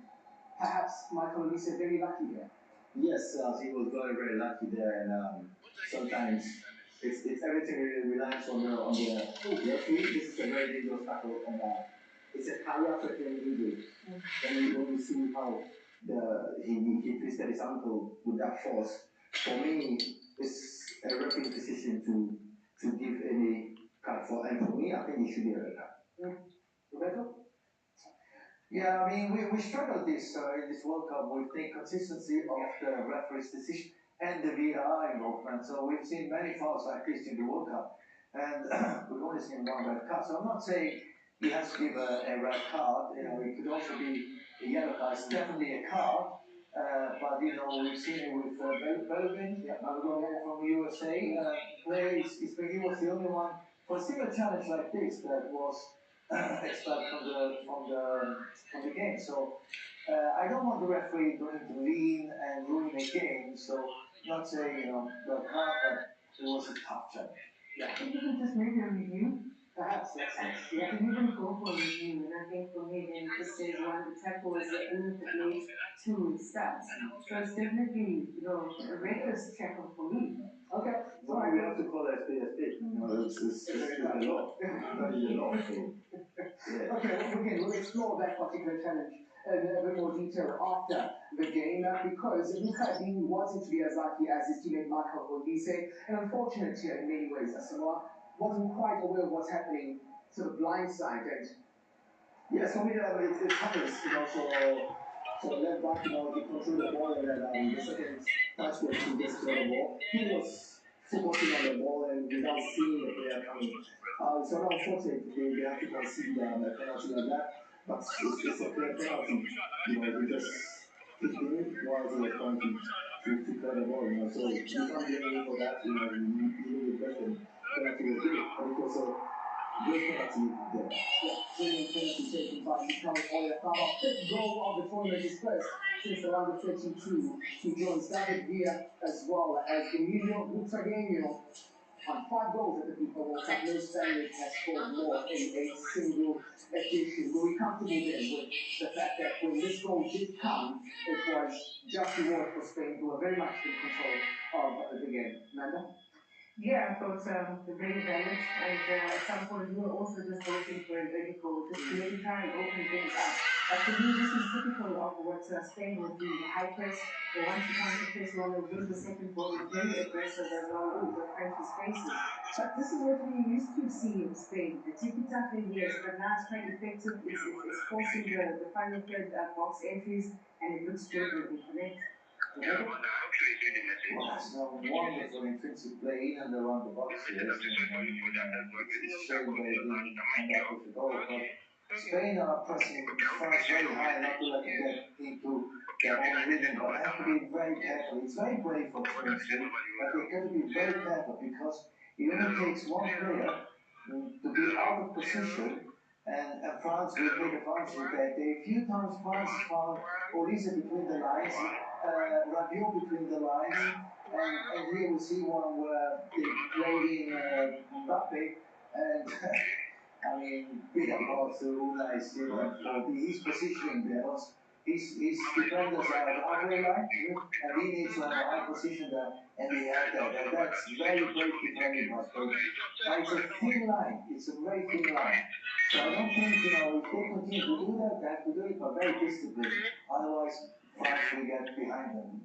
perhaps Michael Olise very lucky here. Yes, he was very, very lucky there, and sometimes it's everything really relies on the referee. This is a very dangerous tackle, and it's a career-threatening injury. When you see how he twisted his ankle with that force, for me, it's a referee's decision to give any card for, and for me, I think it should be a red card. Roberto? Yeah, I mean, we struggled in this World Cup with the consistency of the referee's decision and the VAR involvement. So we've seen many fouls like this in the World Cup, and we've only seen one red card. So I'm not saying he has to give a red card. You know, it could also be a yellow card. It's definitely a card. But you know, we've seen it with Belvin, from USA. He was the only one for a single challenge like this that was expelled from the game. So I don't want the referee to intervene and ruin the game. So not saying the card, but it was a tough challenge. Yeah. I think you can just make a review. Perhaps that's yeah. You can go for a review, and I think for me, then it just says one, the tackle was a little bit late, two, it starts. So it's definitely, a reckless tackle for me. Okay. So we have to call it SPSP. It's the law. That is the law. Yeah. Okay, well, again, we'll explore that particular challenge in a bit more detail after the game, because Luka Dean wasn't to be as lucky as his teammate Michael Olise, and unfortunate here in many ways. Asamoah wasn't quite aware of what's happening, sort of blindsided. Yes, for me, it happens, so left back, he controlled the ball, and then the second touch was to just throw the ball. He was focusing on the ball and without seeing the player coming. So now, unfortunately, they have to concede a penalty like that, but it's a clear penalty. They just kicked him while he was trying to clear the ball, so you can't blame him for that, you regret the penalty was given, and it was a great penalty there. Brilliant penalty taken by Mikhail Oyakama. Fifth goal of the tournament is first since the round of 32. He joins David Villa as well as Emilio Butragueño on 5 goals at the FIFA World Cup. No Spaniard has scored more in a single edition. Were we comfortable then with the fact that when this goal did come, it was just reward for Spain, who were very much in control of the game? Nanda? Yeah, I thought very valid, and at some point we were also just hoping for an early goal, just to maybe try and open things up. But for me, this is typical of what Spain would do: high press. They want to counter press when they win the second ball, very aggressive as well. Ooh, the country's faces. But this is what we used to see in Spain. The tiki-taka, yes, but now it's quite effective. It's forcing the final third box entries, and it looks good when they connect. Well, that's a wonderful intrinsic play in and around the box here. It's a shame they didn't end up with the goal, but Spain are pressing France very high, not to let them get into their own rhythm, but they have to be very careful. It's very brave for Spain, but they've got to be very careful because it only takes one player to be out of position, and France will make a advantage that a few times France found Olise between the lines, Rabiot between the lines, and here we see one where they played in Mbappé, and I mean, big applause to Unai Simon for his positioning there. His defenders are very line, and he needs to have a high position there, and he had that. That's very brave defending by Spain. It's a thin line. It's a very thin line. So I don't think, if they continue to do that, they have to do it, but very disciplined. Otherwise, France will get behind them.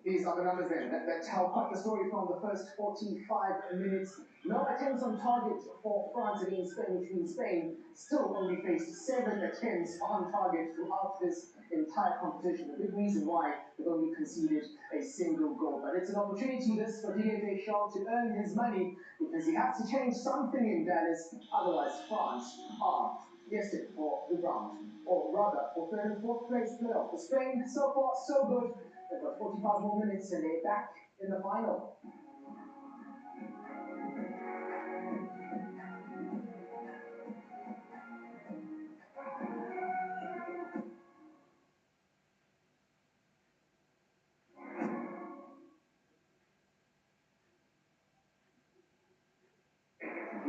These are the numbers then that tell quite the story from the first 45 minutes. No attempts on target for France against Spain, which means Spain still only faced 7 attempts on target throughout this entire competition. A big reason why they've only conceded a single goal. But it's an opportunity this for Didier Deschamps to earn his money, because he has to change something in Dallas. Otherwise, France are destined for the round, or rather for 3rd and 4th place playoff. For Spain, so far so good. They've got 45 more minutes and they're back in the final.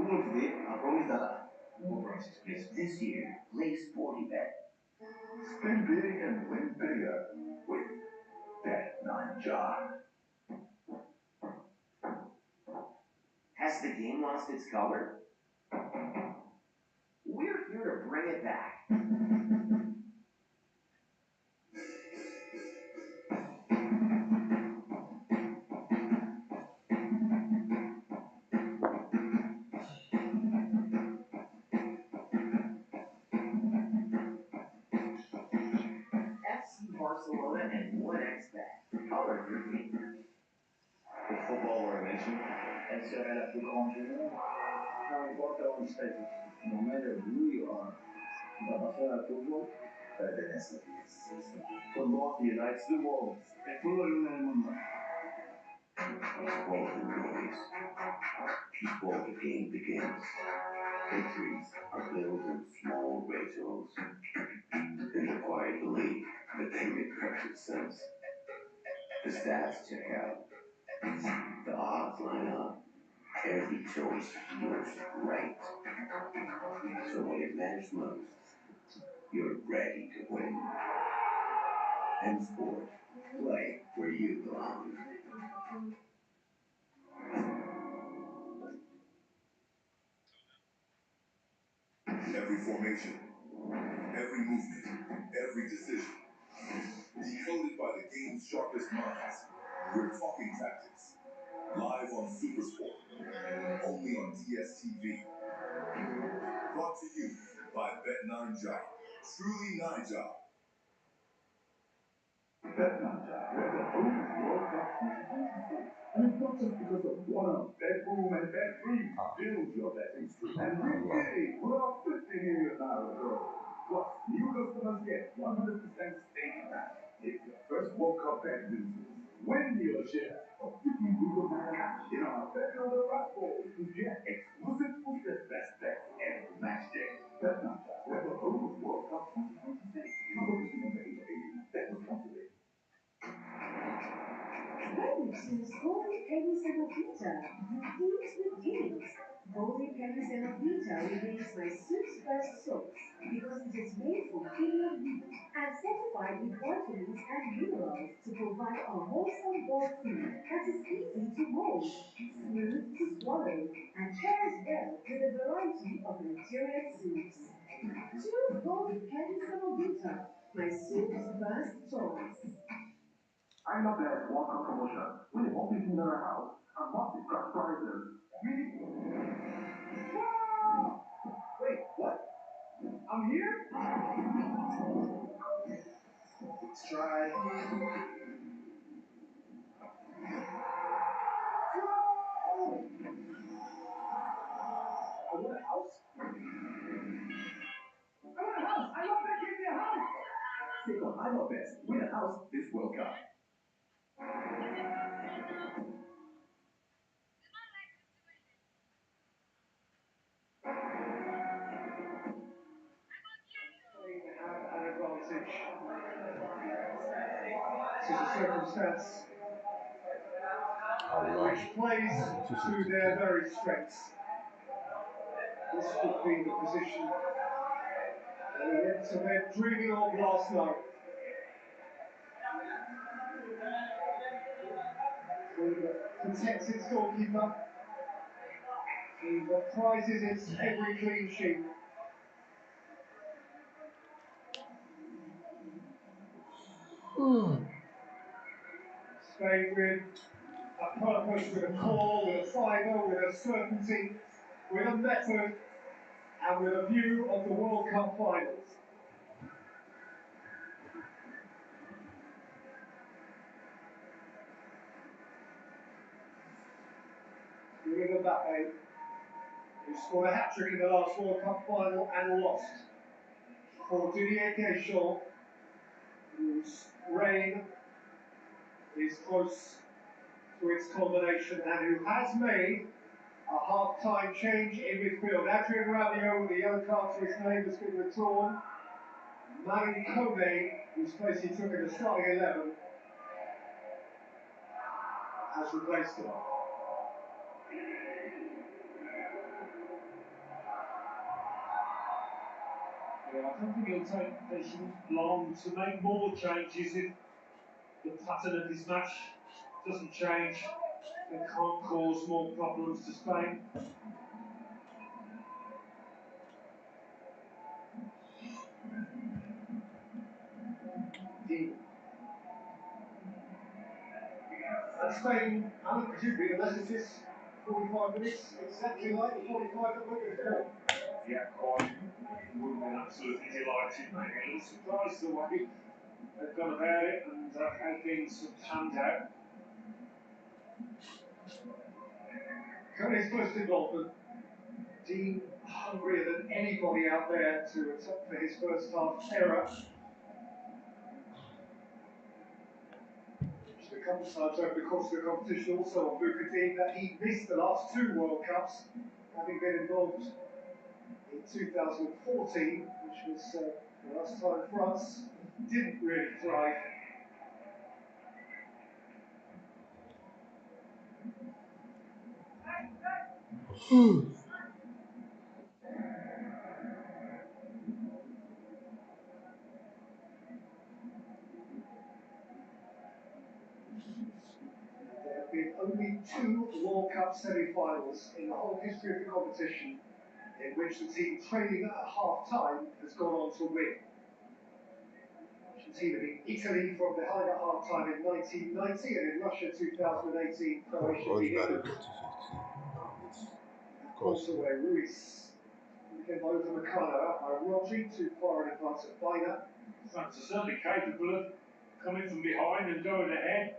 going today. I promise that more prices, please. This year, play Sporty Bet. Spin big and win bigger with Bet Ninja. Has the game lost its color? We're here to bring it back. FC Barcelona and 1xBet. Color your game. Le football or a nation. Elle serait la plus grande du monde. No importa où estés, no matter who you are, va pasar al fútbol, pertenece a ti. Football unites the world. El fútbol une el mundo. Before the noise, before the game begins, victories are built in small rituals. In the quiet belief that they make perfect sense. The stats check out. The odds line up. Every choice feels right. So when it matters most, you're ready to win. And sport, play where you belong. Every formation, every movement, every decision, decoded by the game's sharpest minds. We're talking tactics. Live on Supersport, only on DSTV. Brought to you by Bet Ninja. Truly Ninja. Bet Ninja, where the Women's World Cup 2026. And it's not just because of one bedroom and bedroom. Build your betting streak and win big for our 50 million draw. Plus, new customers get 100% stake back if your first World Cup bet loses. Win your share of 50 million cash in our Bet Builder raffle to get exclusive boosters best bets every match day. Bet Ninja, where the Women's World Cup 2026. Competition number 880. Bet responsibly. When you choose Golden Pennies and a Vita, you eat with kings. Golden Pennies and a Vita remains my soup's best sauce because it is made from premium wheat and certified with vitamins and minerals to provide a wholesome boiled food that is easy to mold, smooth to swallow, and pairs well with a variety of Nigerian soups. Choose Golden Pennies and a Vita, my soup's first choice. I love that World Cup promotion. When they walk into their house and massive cash prizes. Wow! Wait, what? I'm here? Let's try. I want a house. I want a house. I love that. Give me a house. Take on I love best. Win a house this World Cup. An advantage to the circumstance which plays to their very strengths. This would be the position that we went to bed dreaming of last night. He protects its goalkeeper. He prizes its every clean sheet. Spain with a purpose, with a call, with a fibre, with a certainty, with a method, and with a view of the World Cup finals. Kylian Mbappé, who scored a hat-trick in the last World Cup final and lost. For Didier Deschamps, whose reign is close to its culmination and who has made a half-time change in midfield. Adrien Rabiot with the yellow card to his name has been withdrawn. Mari Kone, whose place he took in the starting 11, has replaced him. Yeah, I don't think it'll take Deschamps long to make more changes if the pattern of this match doesn't change. It can't cause more problems to Spain. And Spain, Alan, presumably, unless it's this 45 minutes, exactly like the 45 that went before. Yeah, quite. Would have been absolutely delighted, maybe a little surprised the way they've gone about it and how things have panned out. Kone's first involvement, Dean hungrier than anybody out there to attempt for his first half error. A couple of times over the course of the competition, also on Bucadine, that he missed the last two World Cups, having been involved in 2014, which was the last time France didn't really thrive. There have been only two World Cup semi-finals in the whole history of the competition in which the team trailing at half-time has gone on to win. Argentina beat Italy from behind at half-time in 1990, and in Russia 2018, Croatia beat England. Also where Ruiz came over Mikano out by Rodri, too far in advance of Bina. France are certainly capable of coming from behind and going ahead.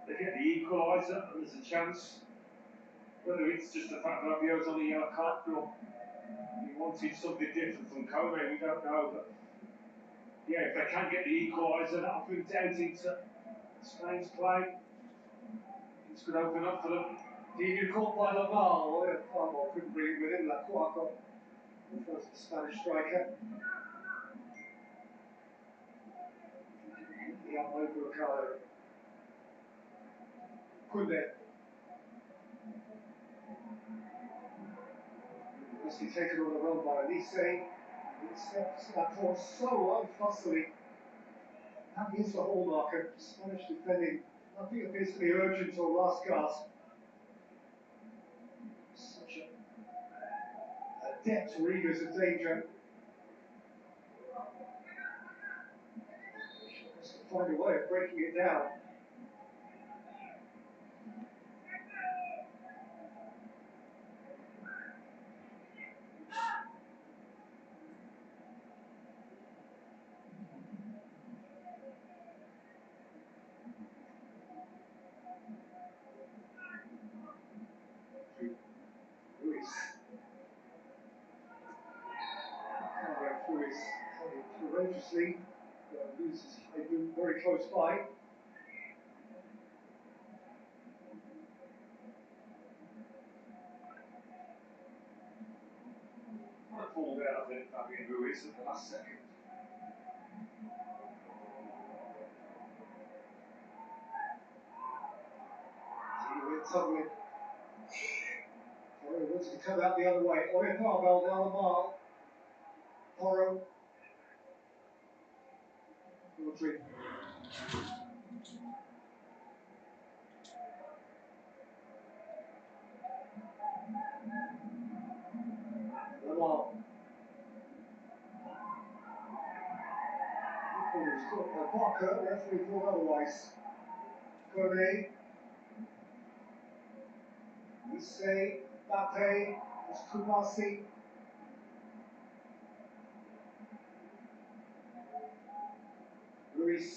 They get the equaliser and there's a chance. Whether it's just the fact that Rabiot's on the yellow card or he wanted something different from Kone, we don't know. But yeah, if they can get the equaliser, that'll bring doubt into Spain's play. It's going to open up for them. Dean caught by Laval, Farmer couldn't bring it with him, La Cuaco, the first Spanish striker. The outline for Ricardo. Kunde. Must be taken on the run by Elise. It steps that ball so unfussily. That is the hallmark of Spanish defending. Nothing appears to be urgent or last gasp. Such a adept readers of danger. Has to find a way of breaking it down. Ruiz. Ruiz coming courageously. Loses Hayden very close by. Pulled out, I think, Fabian Ruiz at the last second. He went tumbling. Porro wants to come out the other way. Oyarzabal down the mile. Porro. Rodri. Lamar. Corner's caught by Barker. Referee thought otherwise. Kone. Isse. Mbappé. Kubasi. Ruiz.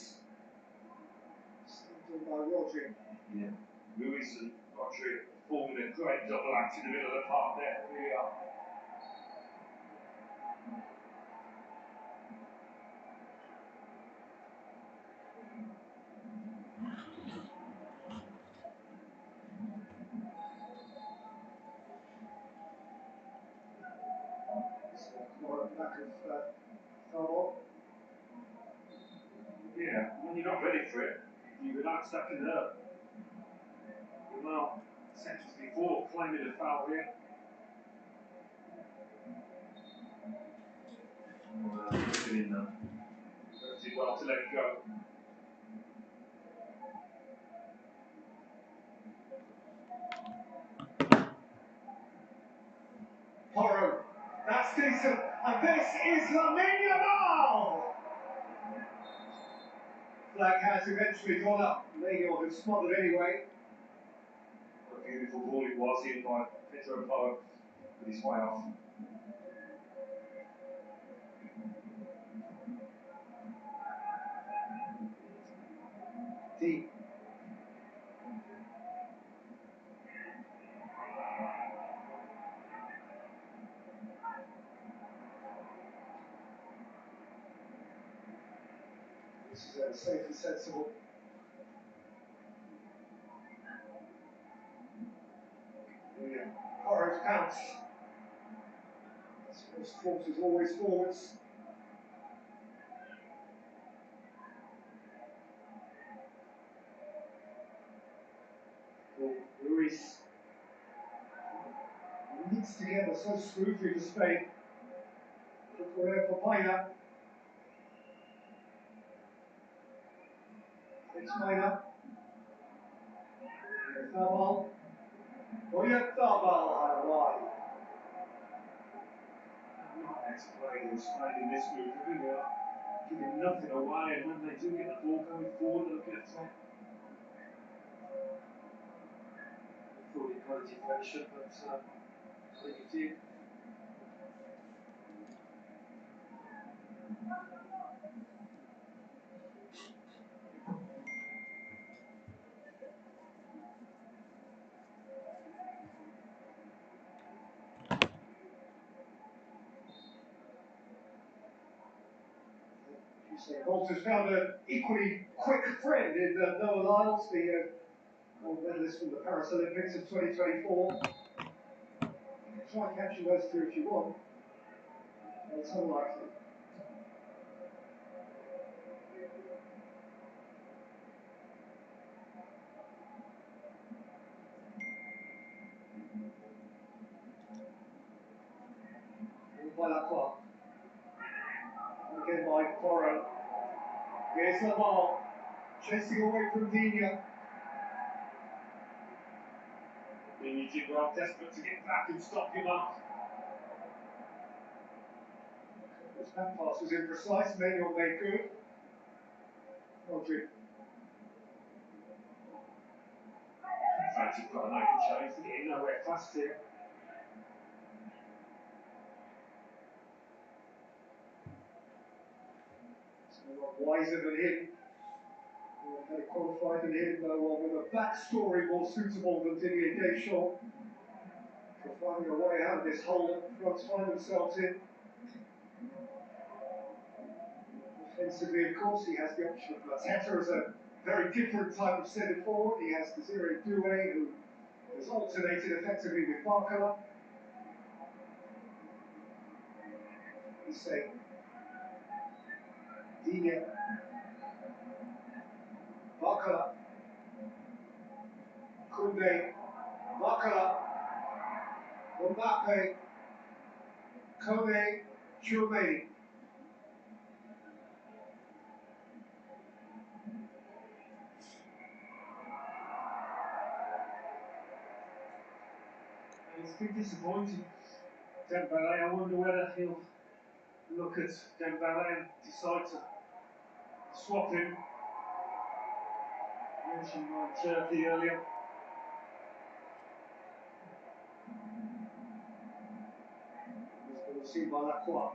Started by Rodri. Yeah. Ruiz and Rodri forming a great double act in the middle of the park there. Here we are. More at the back of Farmer. Yeah, when you're not ready for it, you relax, that can hurt. Well, seconds before claiming a foul here. Put it in there. Did well to let it go. Porro, that's decent, and this is Lamine Yamal! Flag has eventually gone up. Leon had smothered anyway. What a beautiful ball it was in by Pedro Porro with his way off. Deep. This is safe and sensible. Porro's pounce. First quarter's always forwards. Luis knits together so smoothly to Spain. For Pina. It's Pina. Thabal. Thabal wide. Next play is finding this move, really are giving nothing away, and when they do get the ball going forward, they'll get attack. I thought he got a deflection, but I think he did. Bolter's found an equally quick friend in Noah Lyles, the gold medalist from the Paris Olympics of 2024. You can try and capture those two if you want. It's unlikely. By Lacroix. Again by Porro. Here's the ball. Chasing away from Digne. Digne did well, desperate to get back and stop him up. His back pass was imprecise, Manuel made good. Rodri. France have got to make a change, they're getting nowhere fast here. Wiser than him. Better qualified than him, no one with a backstory more suitable than Didier Deschamps for finding a way out of this hole that France find themselves in. Offensively, of course, he has the option of Mateta as a very different type of centre forward. He has Desiree Doué, who has alternated effectively with Barcola. You say Digne. Barcola. Koundé. Barcola. Mbappé. Kone. Tchouameni. It's been disappointing. Dembele, I wonder whether he'll look at Dembele and decide to swap him. I mentioned Turkey earlier. We'll see by Lacroix.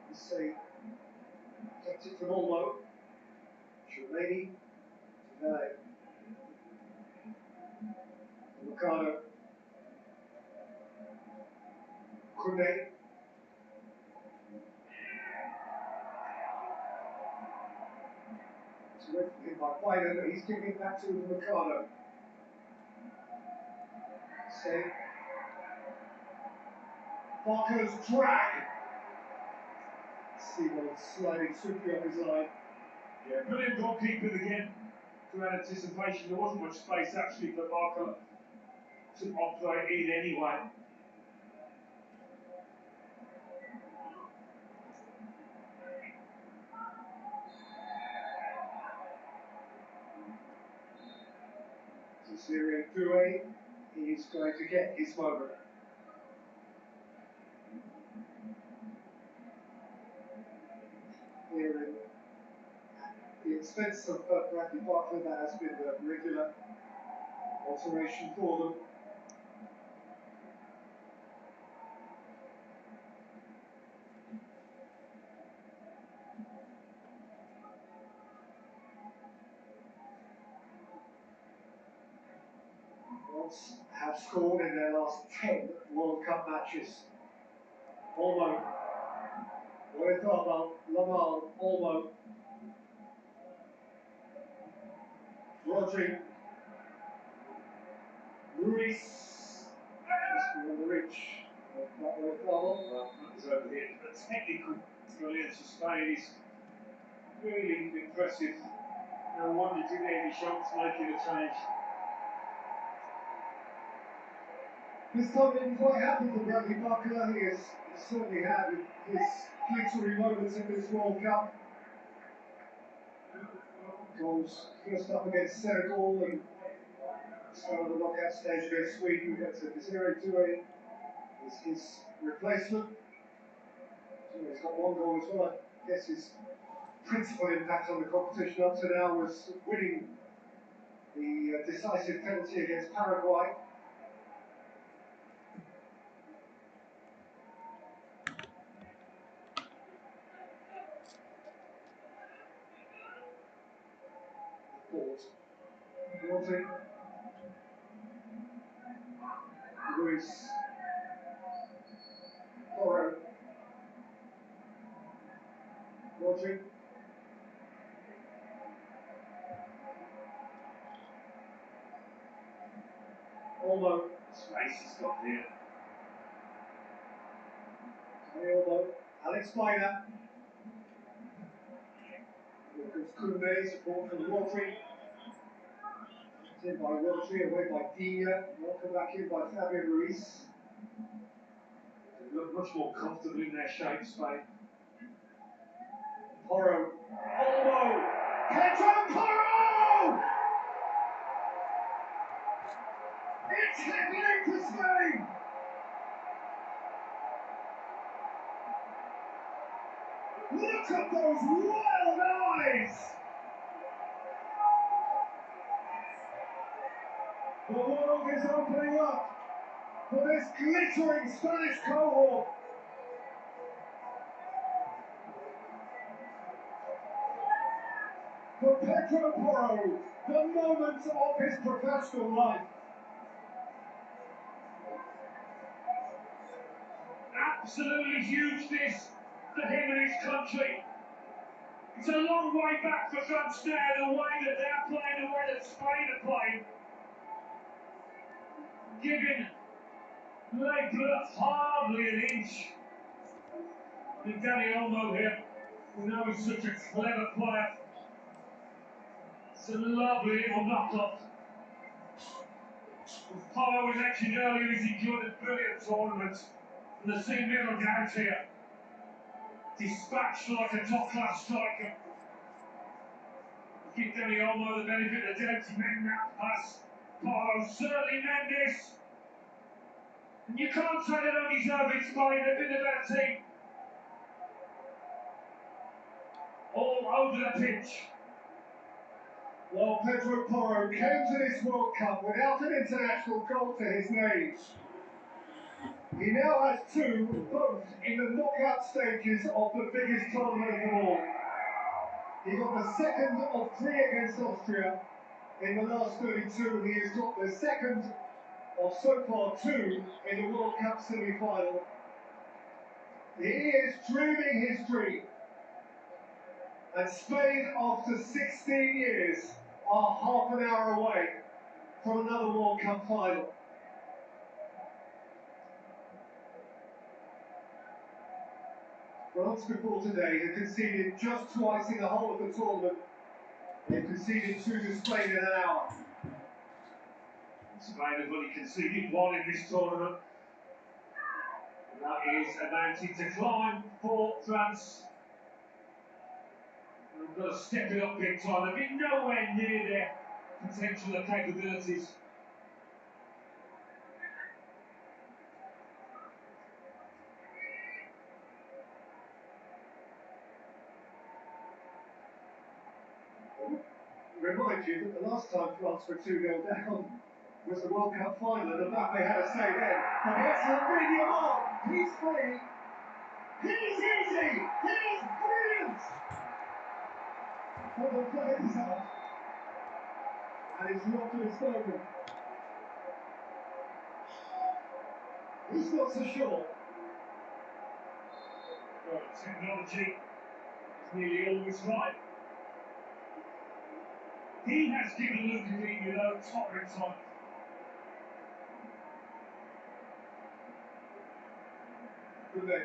Let's say, kept it from Olmo. Tchouameni. Dembele. Ricardo. Koundé. It's away from him by Biden, but he's giving it back to Ricardo. Save. Barco's drag. Seagull sliding swiftly off his line. Yeah, brilliant goalkeeping again. Through anticipation, there wasn't much space actually for Barco to operate in anyway. Desiree Doué is going to get his moment. Here in the expense of Bradley Barker, that has been the regular alteration for them. France have scored in their last 10 World Cup matches. Olmo, Oyarzabal, Lamal, Olmo, Rodri, Ruiz, just beyond the reach of that Oyarzabal. Well, that was over here. The technical brilliance of Spain is really impressive. No wonder Didier Deschamps making a change. This time it didn't quite happen for Bradley Barker. He has certainly had his glittery moments in this World Cup. Goals first up against Senegal and start of the knockout stage against Sweden. We got to Desiree Doué is his replacement. So he's got one goal as well. I guess his principal impact on the competition up to now was winning the decisive penalty against Paraguay. Rodri, Ruiz, Porro, Rodri, Olmo, Space he's got here. Olmo, Alex Baina, Lucas Koundé, support from Rodri. In by Rodri, away by Dina, welcome back in by Fabian Ruiz. They look much more comfortable in their shape, Spain. Porro, Olmo, Pedro Porro! It's happening for Spain! Look at those wild eyes! The world is opening up for this glittering Spanish cohort. For Pedro Porro, the moment of his professional life. Absolutely huge this for him and his country. It's a long way back for France now, the way that they're playing, the way that Spain are playing. Giving Les Bleus hardly an inch. And Danny Olmo here, we know he's such a clever player. It's a lovely little knock-off. Paulo was mentioned earlier, he's enjoyed a brilliant tournament. And the same middle down here. Dispatched like a top-class striker. Give Danny Olmo the benefit of the doubt, he made that pass. Paulo certainly meant this. And you can't say they don't deserve it, Spain, they've been the better team. All over the pitch. Well, Pedro Porro came to this World Cup without an international goal to his name. He now has two, both in the knockout stages of the biggest tournament of them all. He got the second of three against Austria in the last 32. He has got the second of so far two in the World Cup semi-final. He is dreaming his dream. And Spain, after 16 years, are half an hour away from another World Cup final. France before today had conceded just twice in the whole of the tournament. They conceded two to Spain in an hour. Spain have only conceded one in this tournament. And that is amounting to climb for France. They've got to step it up big time. They've been nowhere near their potential and capabilities remind you that the last time France were 2-0 down was the World Cup Final, and Mbappé had a say then. Against Albania, he's free. He's easy. He's brilliant. For the players out. And it's not to his slogan. He's not so sure. Well, technology is nearly always right. He has given Lukaku though topping time. Good day.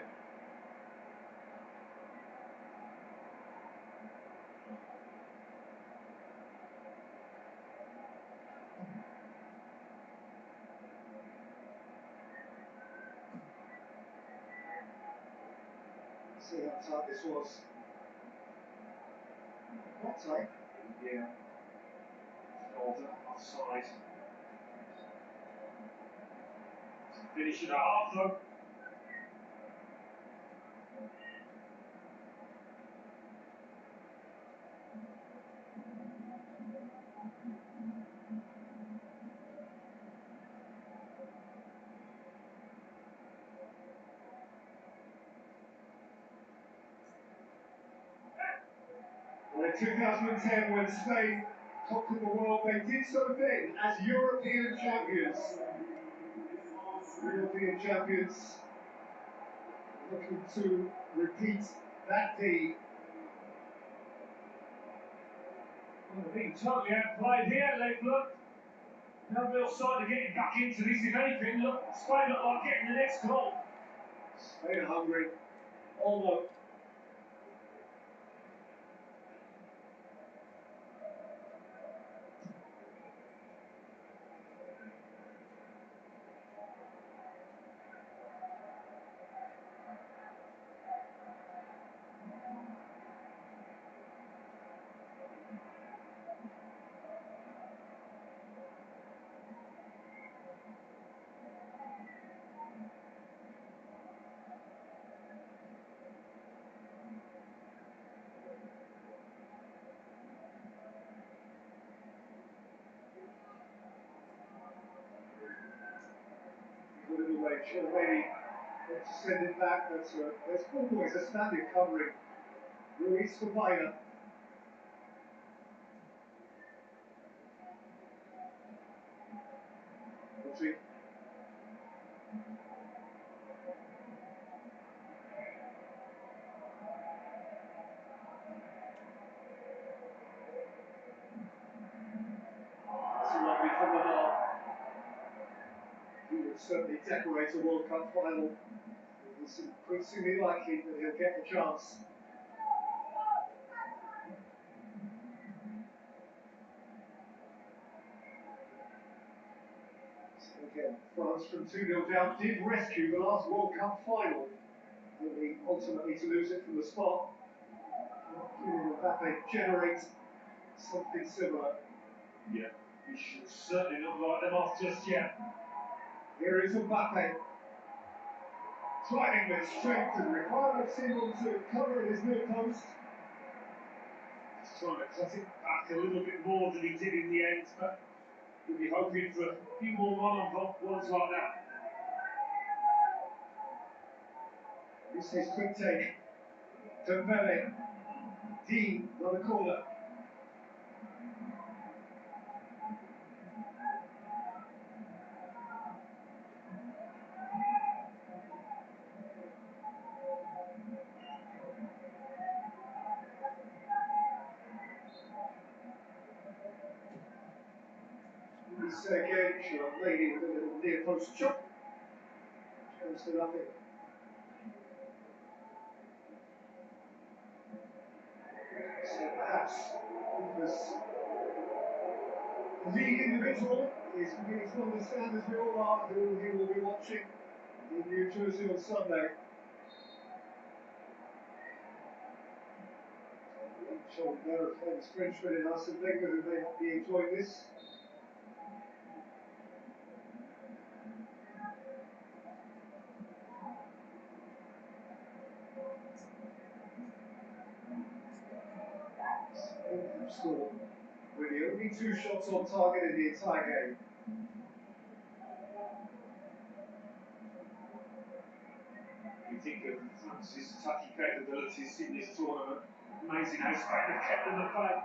See how tight this was. Not tight. Yeah. Shoulder, offside. Finish it at half though. Well, in 2010, when Spain conquered the world, they did so then as European champions. European champions looking to repeat that deed. Well, they're being totally outplayed here, late blood. No real sign of getting back into this. If anything, look, Spain look like getting the next goal. Spain are hungry. Almost. A little way, should have maybe send it back. There's always a standing covering. Ruiz for Bayern. Rodri. That's a lovely from the mark. He would certainly decorate a World Cup final. It's increasingly likely that he'll get the chance. So again, France from 2-0 down did rescue the last World Cup final, only ultimately to lose it from the spot. Kylian Mbappé generates something similar. Yeah, we should certainly not write them off just yet. Here is Mbappé, driving with strength and requirements him to cover in his near post. He's trying to cut it back a little bit more than he did in the end, but we'll be hoping for a few more one-on-ones like that. This is quick take. Dembele, Dean on the corner. This again, lady with a little near post chop. Comes to nothing. So perhaps this league individual is beginning to understand, as we all are, who he will be watching in New Jersey on Sunday. I'm sure there are famous Frenchmen in Arsene Wenger who may not be enjoying this. Score with Only 2 shots on target in the entire game. You think of France's attacking capabilities in this tournament. Amazing how Spain have kept them at bay.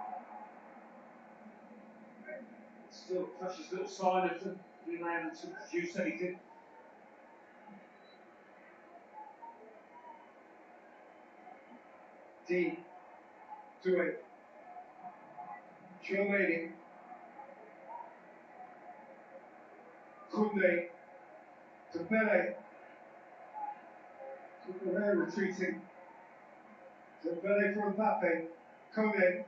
Still, precious little sign of them being able to produce anything. D. Doing. Chouameni. Koundé. Dembele. Dembele retreating. Dembele for Mbappé. Koundé.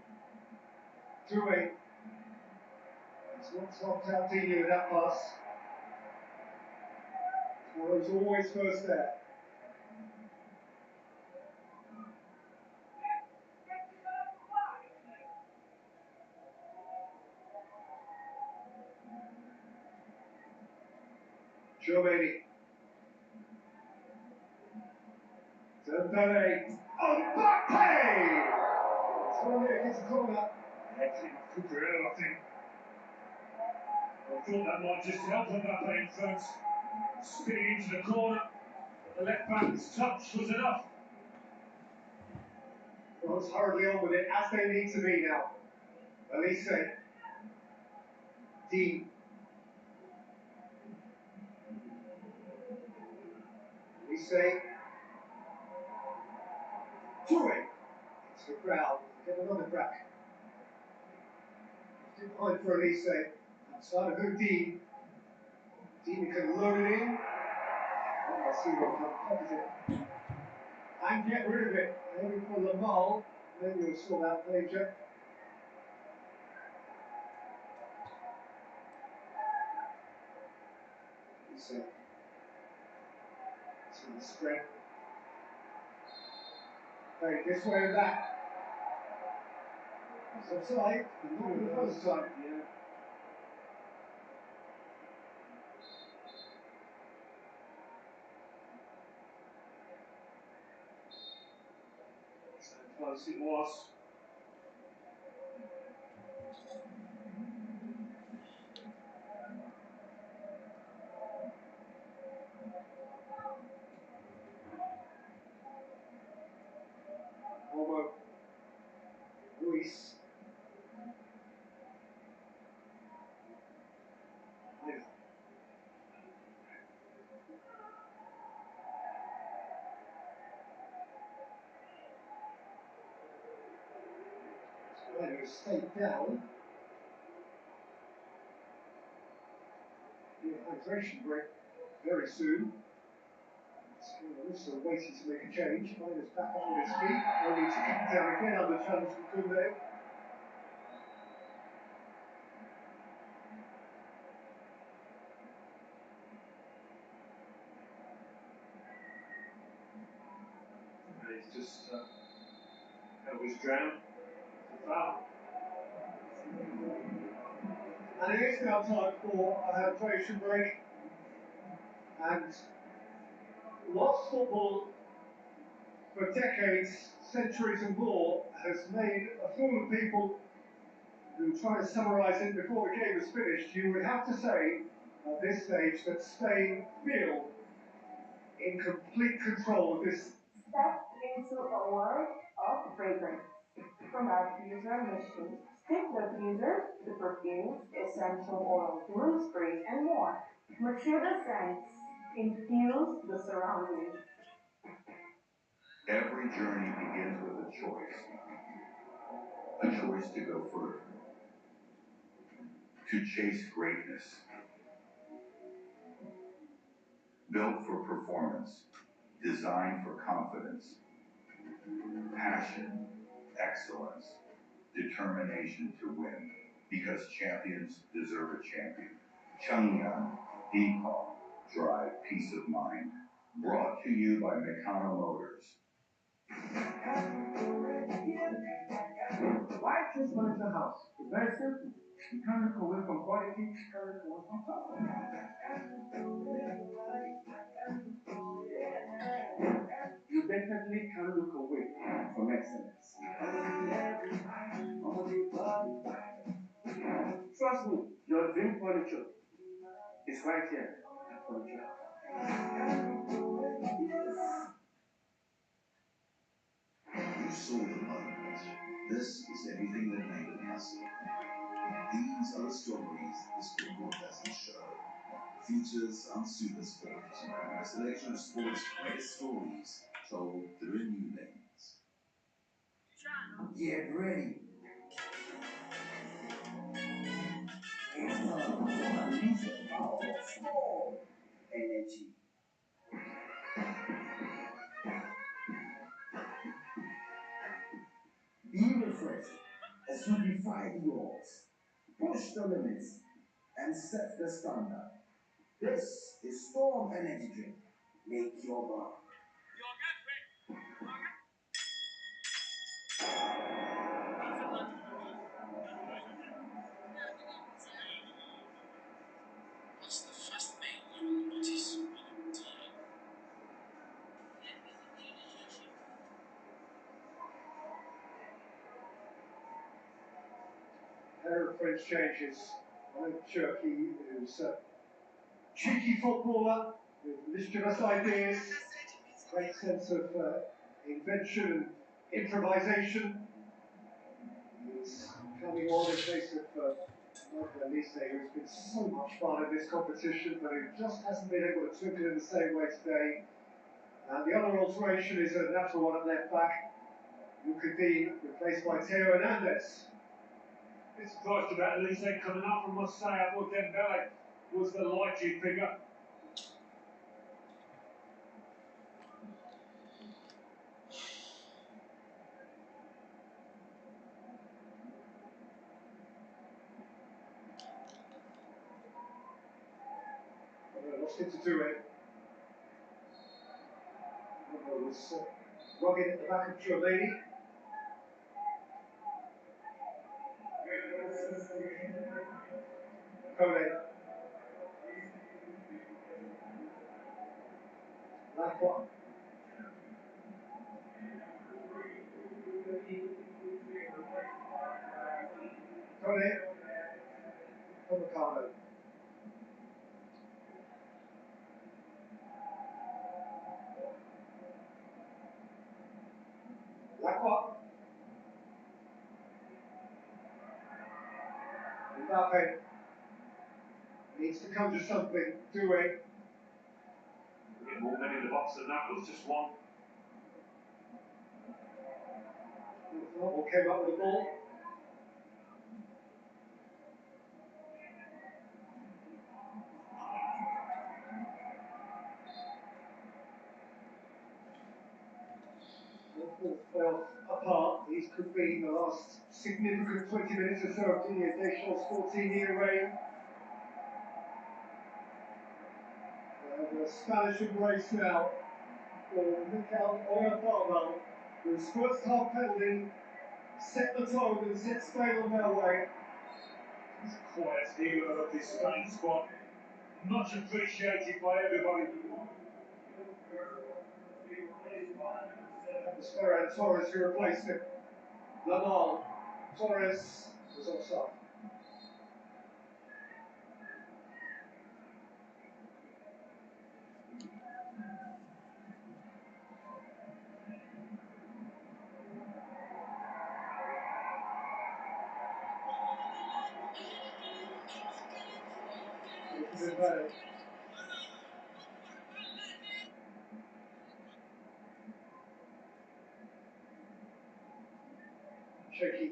Doué. It's not swapped out Dini with that pass. Morrow's always first there. Chouameni. Dembele. Mbappé! It's one there against the corner. Yeah, clean off Cucurella, I think. I thought that might just help Mbappé in front. Spinning into the corner. The left back's touch was enough. France hurriedly on with it, as they need to be now. Elise. D. Elise. Doué. It's the crowd. Get another crack. Good point for Elise. Outside of her D. Dini can load it in. Oh, I see what comes opposite. And get rid of it. Maybe for Lamal. Maybe we'll sort out later. It's on the spread. Hey, this way and that. It's offside, but not for the first time. Yeah. So close it was. Almost. Luis. Spider stayed down. Hydration break very soon. Also waiting to make a change. Spider's back on his feet. Only to come down again under challenge from Koundé. And he's just held his ground. It's a foul. And it is now time for a hydration break. And lost football for decades, centuries and more has made a fool of people who try to summarise it before the game is finished. You would have to say at this stage that Spain feel in complete control of this. Step into a world of fragrance. From our diffuser machine, stick diffusers, the perfumes, essential oils, room sprays, and more. Mature the scents, infuse the surroundings. Every journey begins with a choice. A choice to go further. To chase greatness. Built for performance. Designed for confidence. Passion. Excellence. Determination to win. Because champions deserve a champion. Chang'an, Deepal, drive peace of mind. Brought to you by Meccano Motors. Why choose furniture house? It's very simple. You can't look away from quality, you can't look away from comfort. You definitely can't look away from excellence. me. Your dream furniture is right here. Furniture. You saw the moment. This is everything that made it possible. These are the stories this football doesn't show. Features on Super Sport, a selection of sports' greatest stories told through a new lens. Get ready. It's time to unleash the power of strong energy. Be refreshed as you defy the odds, push the limits, and set the standard. This is Storm Energy Drink. Make your mark. What's the first thing you will notice when you tea? Pair of French changes. I think Turkey is a cheeky footballer with mischievous ideas, great sense of invention and improvisation. He's coming on in place of Michael Elise, who's been so much fun in this competition, but who just hasn't been able to twinkle in the same way today. And the other alteration is a natural one at left back, who could be replaced by Theo Hernandez. Bit surprised about Elise coming up, I must say. I thought Dembele was the likely figure. Lost it to do it. Was rugged at the back of Giovanni. Kone. Lacroix. Kone. Pomacano. Lacroix. Mbappé needs to come to something. Doué. Get more men in the box than that, was just one. Normal came up with the ball. Well, apart, these could be the last significant 20 minutes or so of Didier Deschamps' 14-year reign. The Spanish embrace now for Mikel Oyarzabal, whose first half penalty set the tone and set Spain on their way. He's a quiet hero of this Spain squad. Much appreciated by everybody. It was Ferran Torres who replaced him. Lamar. Torres was offside. Shaky.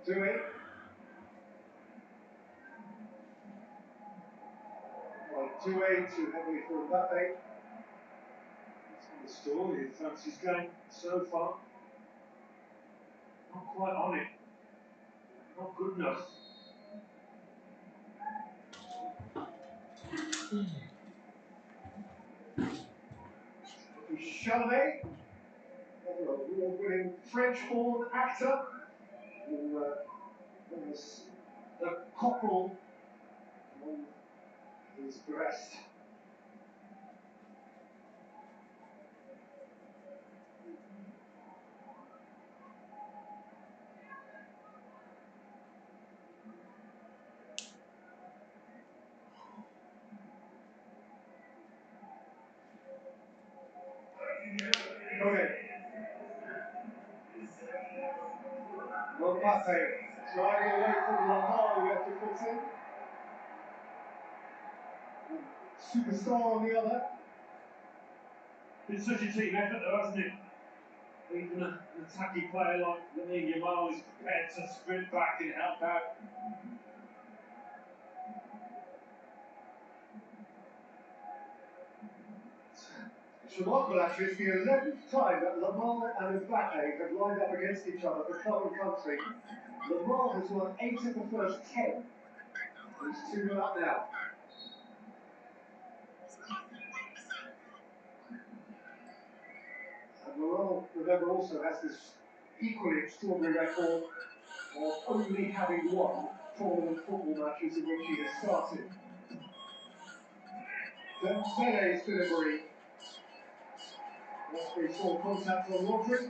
Doué. Doué too heavily for Mbappé. That's been the story of France's game so far. Not quite on it. Not good enough. Chalamet, another award-winning French-born actor, who was the cockerel on his breast. Mbappé driving away from Lamar, who left the foot in. Superstar on the other. It's such a team effort though, hasn't it? Even an attacking player like Lamine Yamal is prepared to sprint back and help out. It's remarkable actually, it's the 11th time that Lamar and Mbappé have lined up against each other for club and country. Lamar has won 8 of the first 10. He's 2-0 up now. And Lamar, remember, also has this equally extraordinary record of only having won tournament football matches in which he has started. Dembele's delivery. That's where he saw contact on Rodri.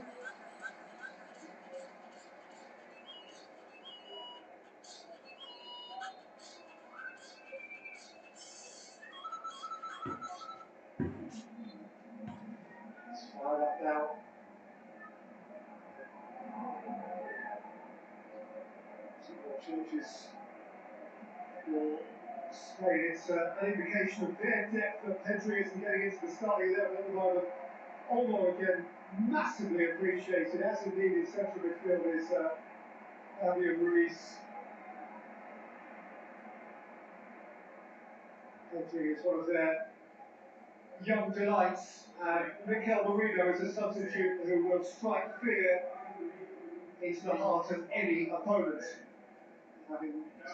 It's fired up now. Some more changes for Spain. It's an indication of their depth that Pedri isn't getting into the starting 11 at the moment. Olmo again, massively appreciated, as indeed his central midfield is Javier Ruiz. Pedri is one of their young delights, and Mikel Merino is a substitute who will strike fear into the heart of any opponent. Having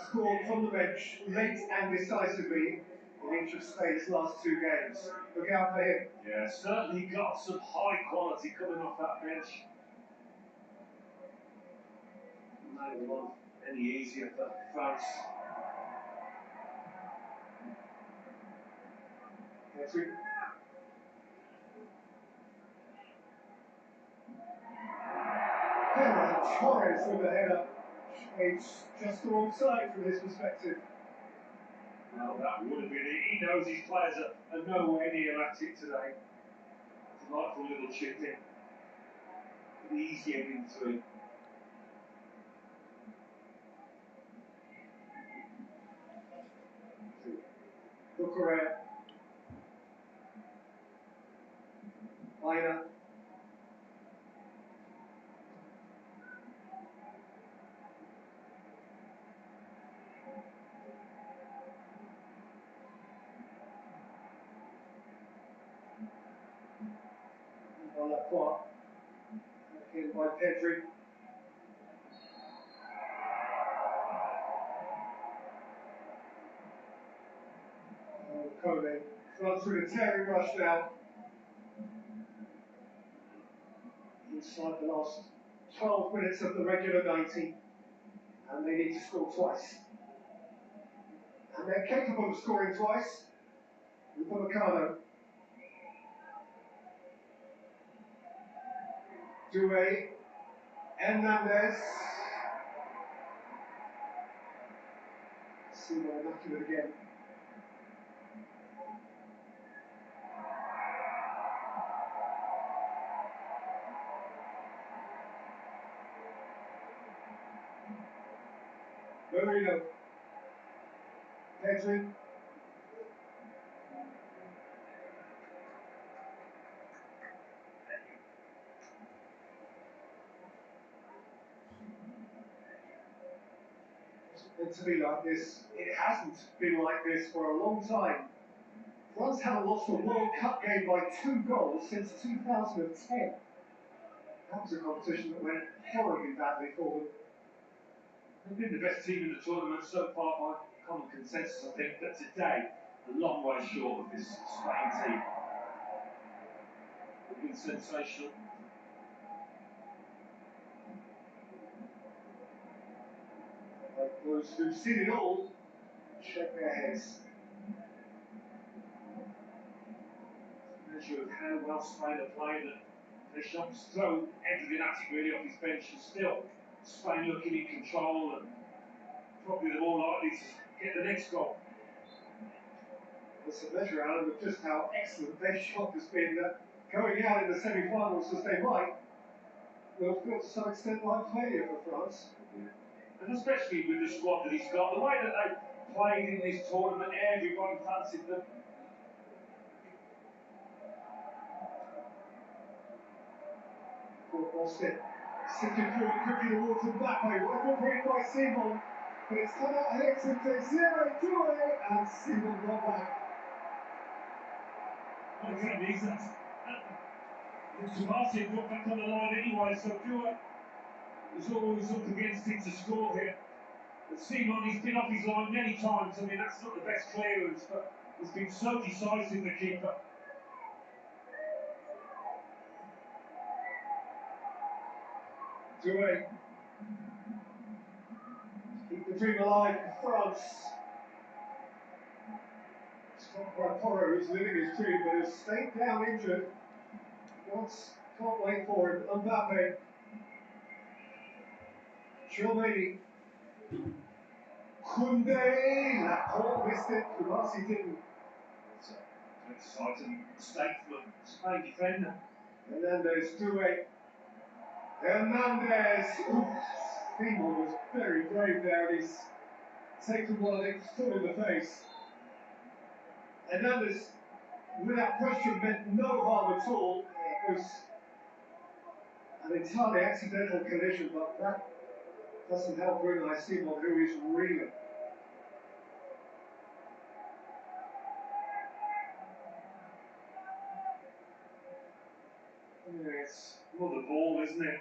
scored from the bench late and decisively in each of Spain's last 2 games. Look out for him. Yeah, certainly got some high quality coming off that bench. Made it one any easier for France. Pedri. Ferran Torres with the header. It's just the wrong side from his perspective. Well, that would have been it. He knows his players are nowhere near at it today. Delightful little chip in. Easy heading through. Correa. Liner. Lacroix. Back in by Pedri. Kone runs through the tearing rush now. Inside the last 12 minutes of the regular 90, and they need to score twice. And they're capable of scoring twice with Upamecano. Doué, Hernandez. Seymour immaculate again. Merino. Pedri. It's meant to be like this. It hasn't been like this for a long time. France haven't lost a World Cup game by 2 goals since 2010. That was a competition that went horribly badly for them. They've been the best team in the tournament so far by common consensus, I think, but today, a long way short of this Spain team. They've been sensational. Like those who've seen it all, shake their heads. Measure of how well Spain are playing, that Deschamps throw everything at it really off his bench, and still Spain looking in control and probably the more likely to get the next goal. It's a measure, Alan, of just how excellent Deschamps has been going out in the semi-finals as they might will feel to some extent like failure for France. And especially with the squad that he's got, the way that they played in this tournament, everybody fancied them. Austin sifted forward quickly towards Mbappé. What a good read by Simon. But it's come out here to 0-2, and Simon got back. What a great news that. Sebastian got back on the line anyway, so Dua was always up against it to score here. But Simon, he's been off his line many times. I mean, that's not the best clearance, but he's been so decisive, the keeper. Doué. Keep the dream alive for France. Stopped by Porro, who's living his dream, but has stayed down injured. France can't wait for him. Mbappé. Chouameni. Koundé. Laporte missed it. Kubasi didn't. It's an exciting mistake for a Spain defender. Hernandez, Doué. Hernandez. Simon was very brave there, and he's taken one of his foot in the face. Hernandez, without question, meant no harm at all. It was an entirely accidental collision, but that doesn't help realise Simon, who is reeling. Yeah, it's more the ball, isn't it,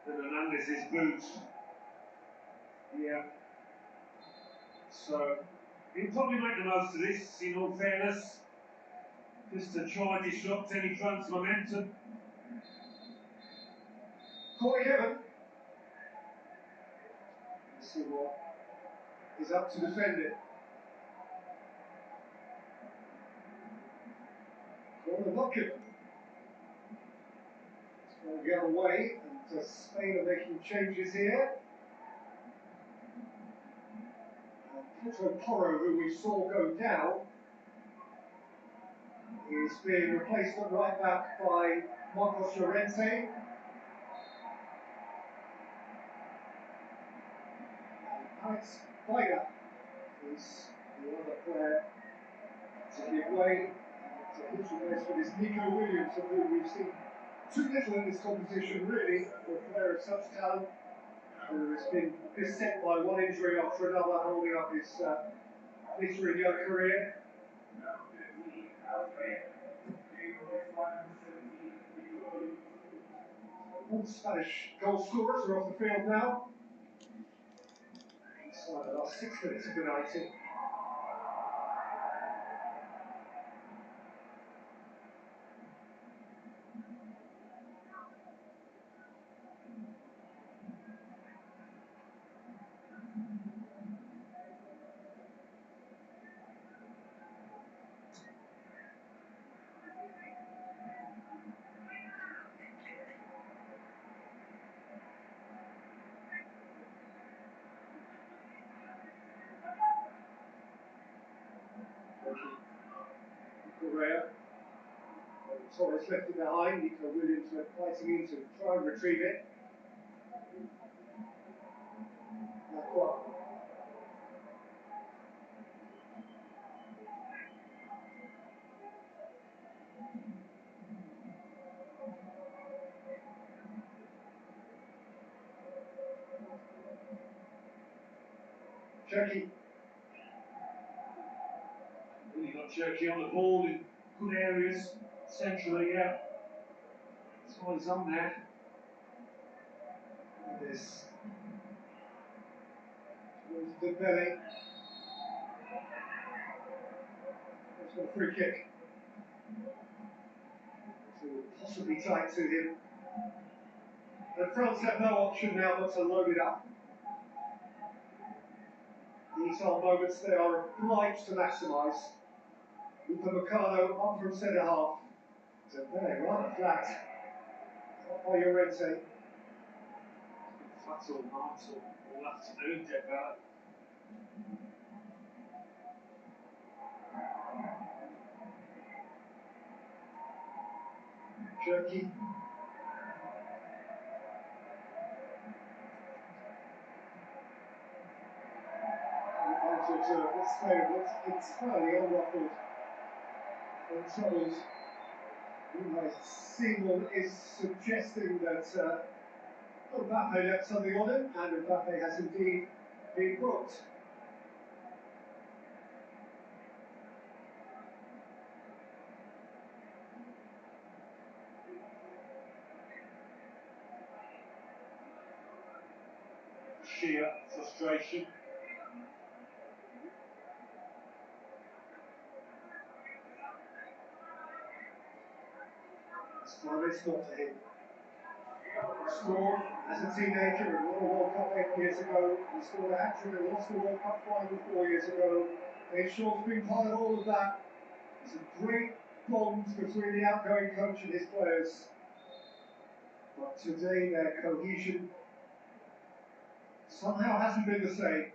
than Hernandez's boots. Yeah. So, he'll probably make the most of this, in all fairness, just to try and disrupt any France momentum. Corey Evan. Let's see what is up to defend it. Corner not given. It's going to get away, and Spain are making changes here. Pedro Porro, who we saw go down, is being replaced at right back by Marcos Llorente. Alex Baida is the other player to give way to his replace with is Nico Williams, of whom we've seen too little in this competition, really, for a player of such talent, who has been beset by one injury after another, holding up his glittering young career. All Spanish goal scorers are off the field now. Inside the last 6 minutes of the 90. Correa. Torres left it behind. Nico Williams went fighting in to try and retrieve it. Lacroix. Cherky. Really got Cherky on the ball in good areas, centrally, yeah. That's why he's on there. This was Dembele. That's got a free kick. So possibly tight to him. And France have no option now but to load it up. These are moments they are obliged to maximise. Upamecano up from centre half. Dembele rather flat. Up by Llorente. That's all nice all afternoon, Dembele. Cherky. that Spain looks entirely unruffled and troubled. Seaman is suggesting that Mbappé left something on him, and Mbappé has indeed been booked. Sheer frustration. Well, it's not to him. Scored as a teenager and won a World Cup 8 years ago. He scored a hat-trick and lost the World Cup Final 4 years ago. They've sure been part of all of that. There's a great bond between the outgoing coach and his players. But today their cohesion somehow hasn't been the same.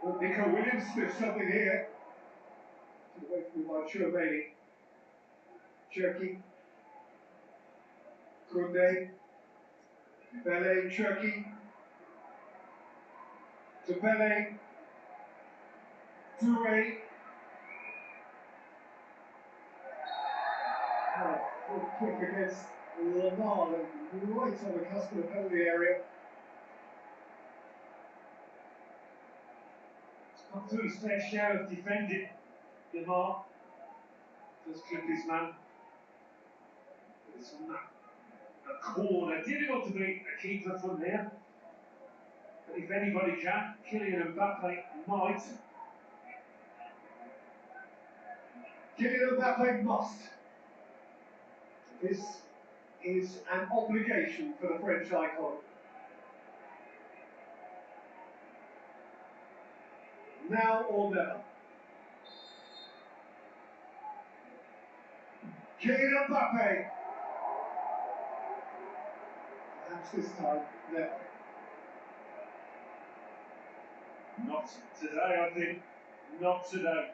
But Nico Williams did something here. Away from by Chouameni. Cherki. Koundé. Bele, Cherki. To Bele. Touré. Good kick against Lamar, right on the cusp of the penalty area. He's come through his fair share of defending. Lamar does clip his man. But it's on that corner. Difficult to beat a keeper from there. But if anybody can, Kylian Mbappé might. Kylian Mbappé must. This is an obligation for the French icon. Now or never. Kylian Mbappé. Perhaps this time, never. Not today, I think. Not today.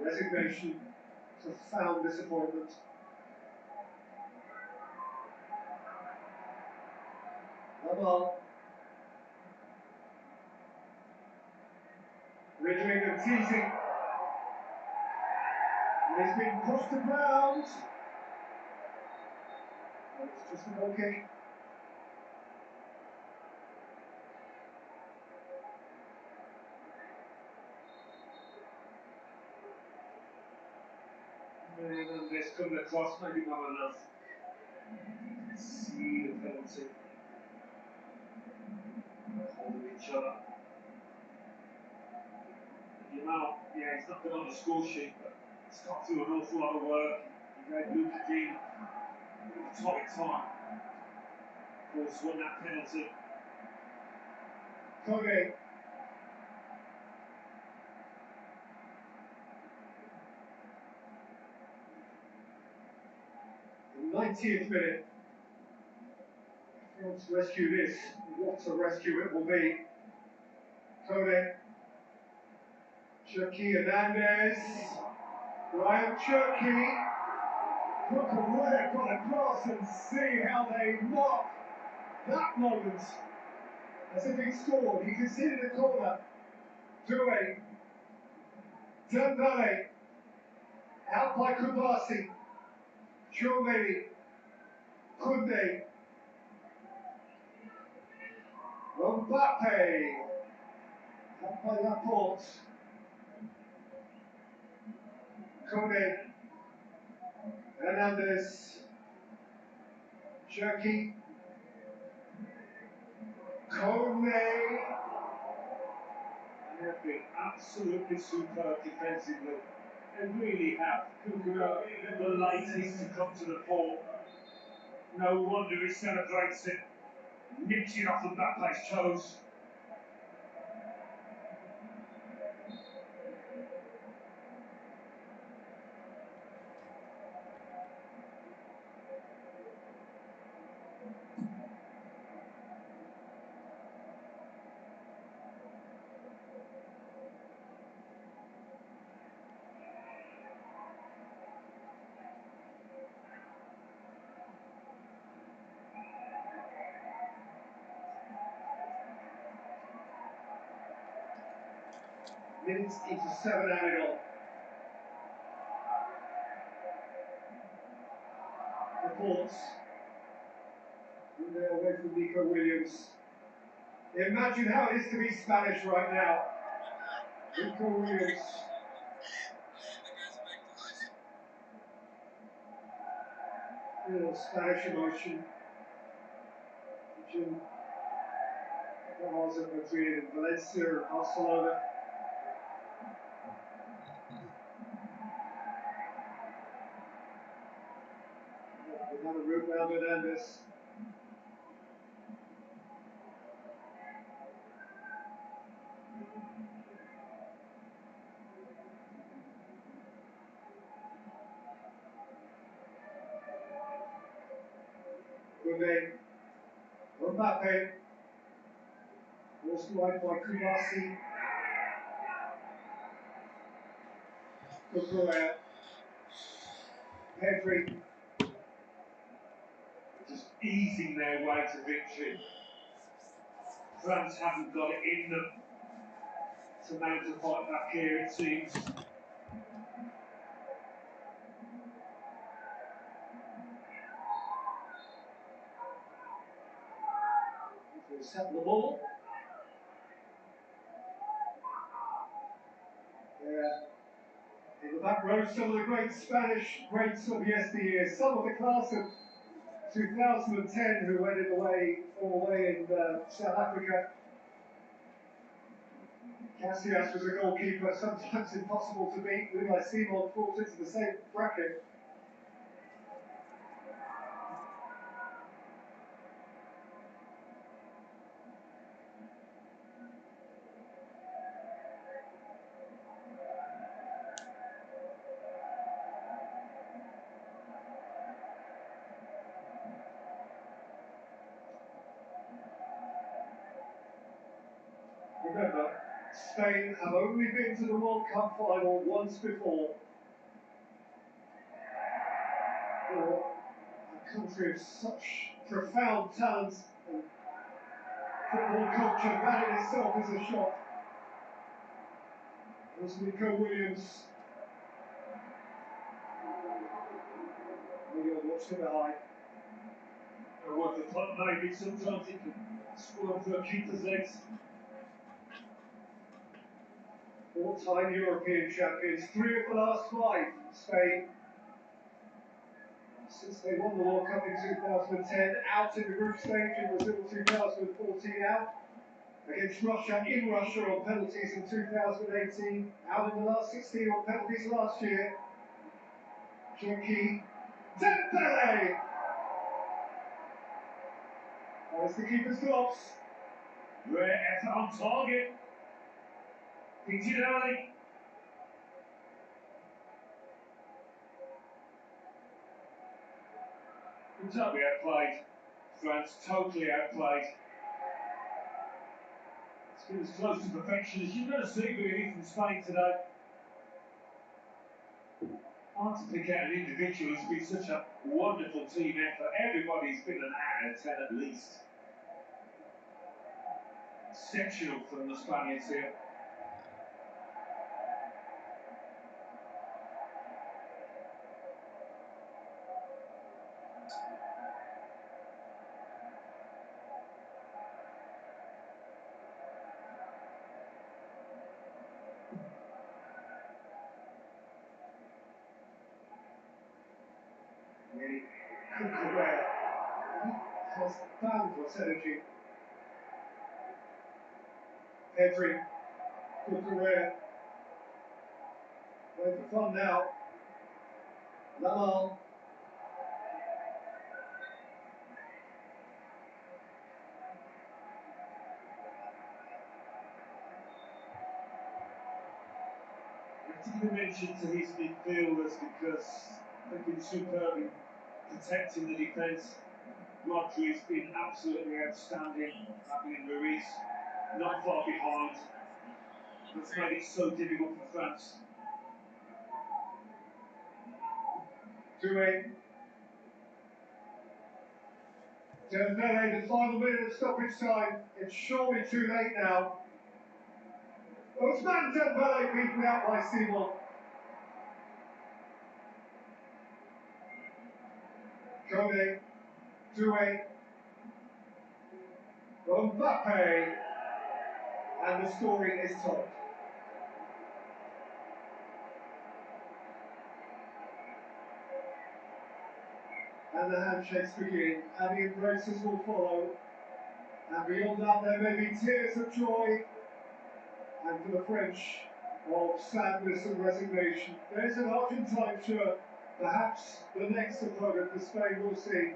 Resignation, profound disappointment. Lamar. Riddling and teasing. And he's been pushed to ground. And it's just a goal kick. And this coming across, maybe not enough. See the penalty. Holding each other. The amount, yeah, he's not been on the score sheet, but he's got through an awful lot of work. He gave Luca Dean a tight time. Of course, won that penalty. Koundé. The 90th minute. France rescue this. What a rescue it will be. Koundé. Cherki Hernandez. Ryan Cherki. Look away from the cross and see how they mock that moment. As if he scored, he conceded a corner. Touré. Dembele. Out by Kubasi. Chouameni. Koundé. Mbappé. Out by Laporte. Koundé. Hernandez. Cherki. Koundé. They have been absolutely superb defensively. They really have. Kukura, the latest to come to the fore. No wonder he celebrates it. nips it off Mbappe's toes. Minutes into 7 added on. Reports. They're away from Nico Williams. Imagine how it is to be Spanish right now. Nico Williams. Real Spanish emotion. Jim. Also Madrid and Valencia and Barcelona. Another route round Hernandez. Good Mbappé. Forced wide by Kubasi. Correa. Pedri. Just easing their way to victory. France haven't got it in them to mount a fight back here, it seems. He'll set the ball. In the back row, some of the great Spanish greats of yesteryear, some of the class of 2010 who went away in South Africa. Casillas was a goalkeeper, sometimes impossible to beat. Unai Simon falls into the same bracket. Remember, Spain have only been to the World Cup Final once before. For a country of such profound talent and football culture, that in itself is a shock. There's Nico Williams. Maybe I'll watch him behind. What the club maybe sometimes it can score for a keeper's legs. Four-time European champions, 3 of the last 5, Spain. Since they won the World Cup in 2010, out in the group stage in Brazil 2014, out against Russia, in Russia on penalties in 2018, out in the last 16 on penalties last year. Joaquin Dembele! There's the keeper's gloves. Great effort on target. Picked it early. Totally outplayed. France totally outplayed. It's been as close to perfection as you're going to see really from Spain today. Hard to pick out an individual. It's been such a wonderful team effort. Everybody's been an 8 out of 10 at least. Exceptional from the Spaniards here. Really good Correa. He has boundless energy. Pedri, good Correa. Playing for fun now. Lamal. dimension to his midfielders because they've been superb in protecting the defence. Rodri's been absolutely outstanding. Fabian Ruiz not far behind. That's made it so difficult for France. 2-8. Dembele, the final minute of stoppage time. It's surely too late now. Ousmane Dembele beaten out by Simon. Kone, 2-8. Mbappé, and the story is told. And the handshakes begin, and the embraces will follow. And beyond that, there may be tears of joy, and for the French, of sadness and resignation. There's an Argentine shirt, perhaps the next opponent for Spain will see.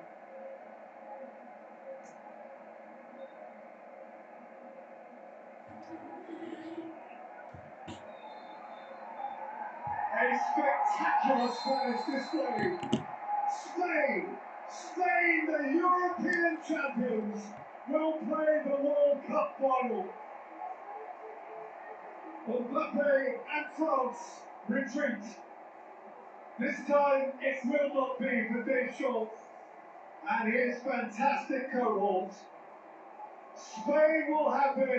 A spectacular Spanish display. Spain, the European champions, will play the World Cup Final. Mbappé and France retreat. This time it will not be for Deschamps and his fantastic cohort. Spain will have their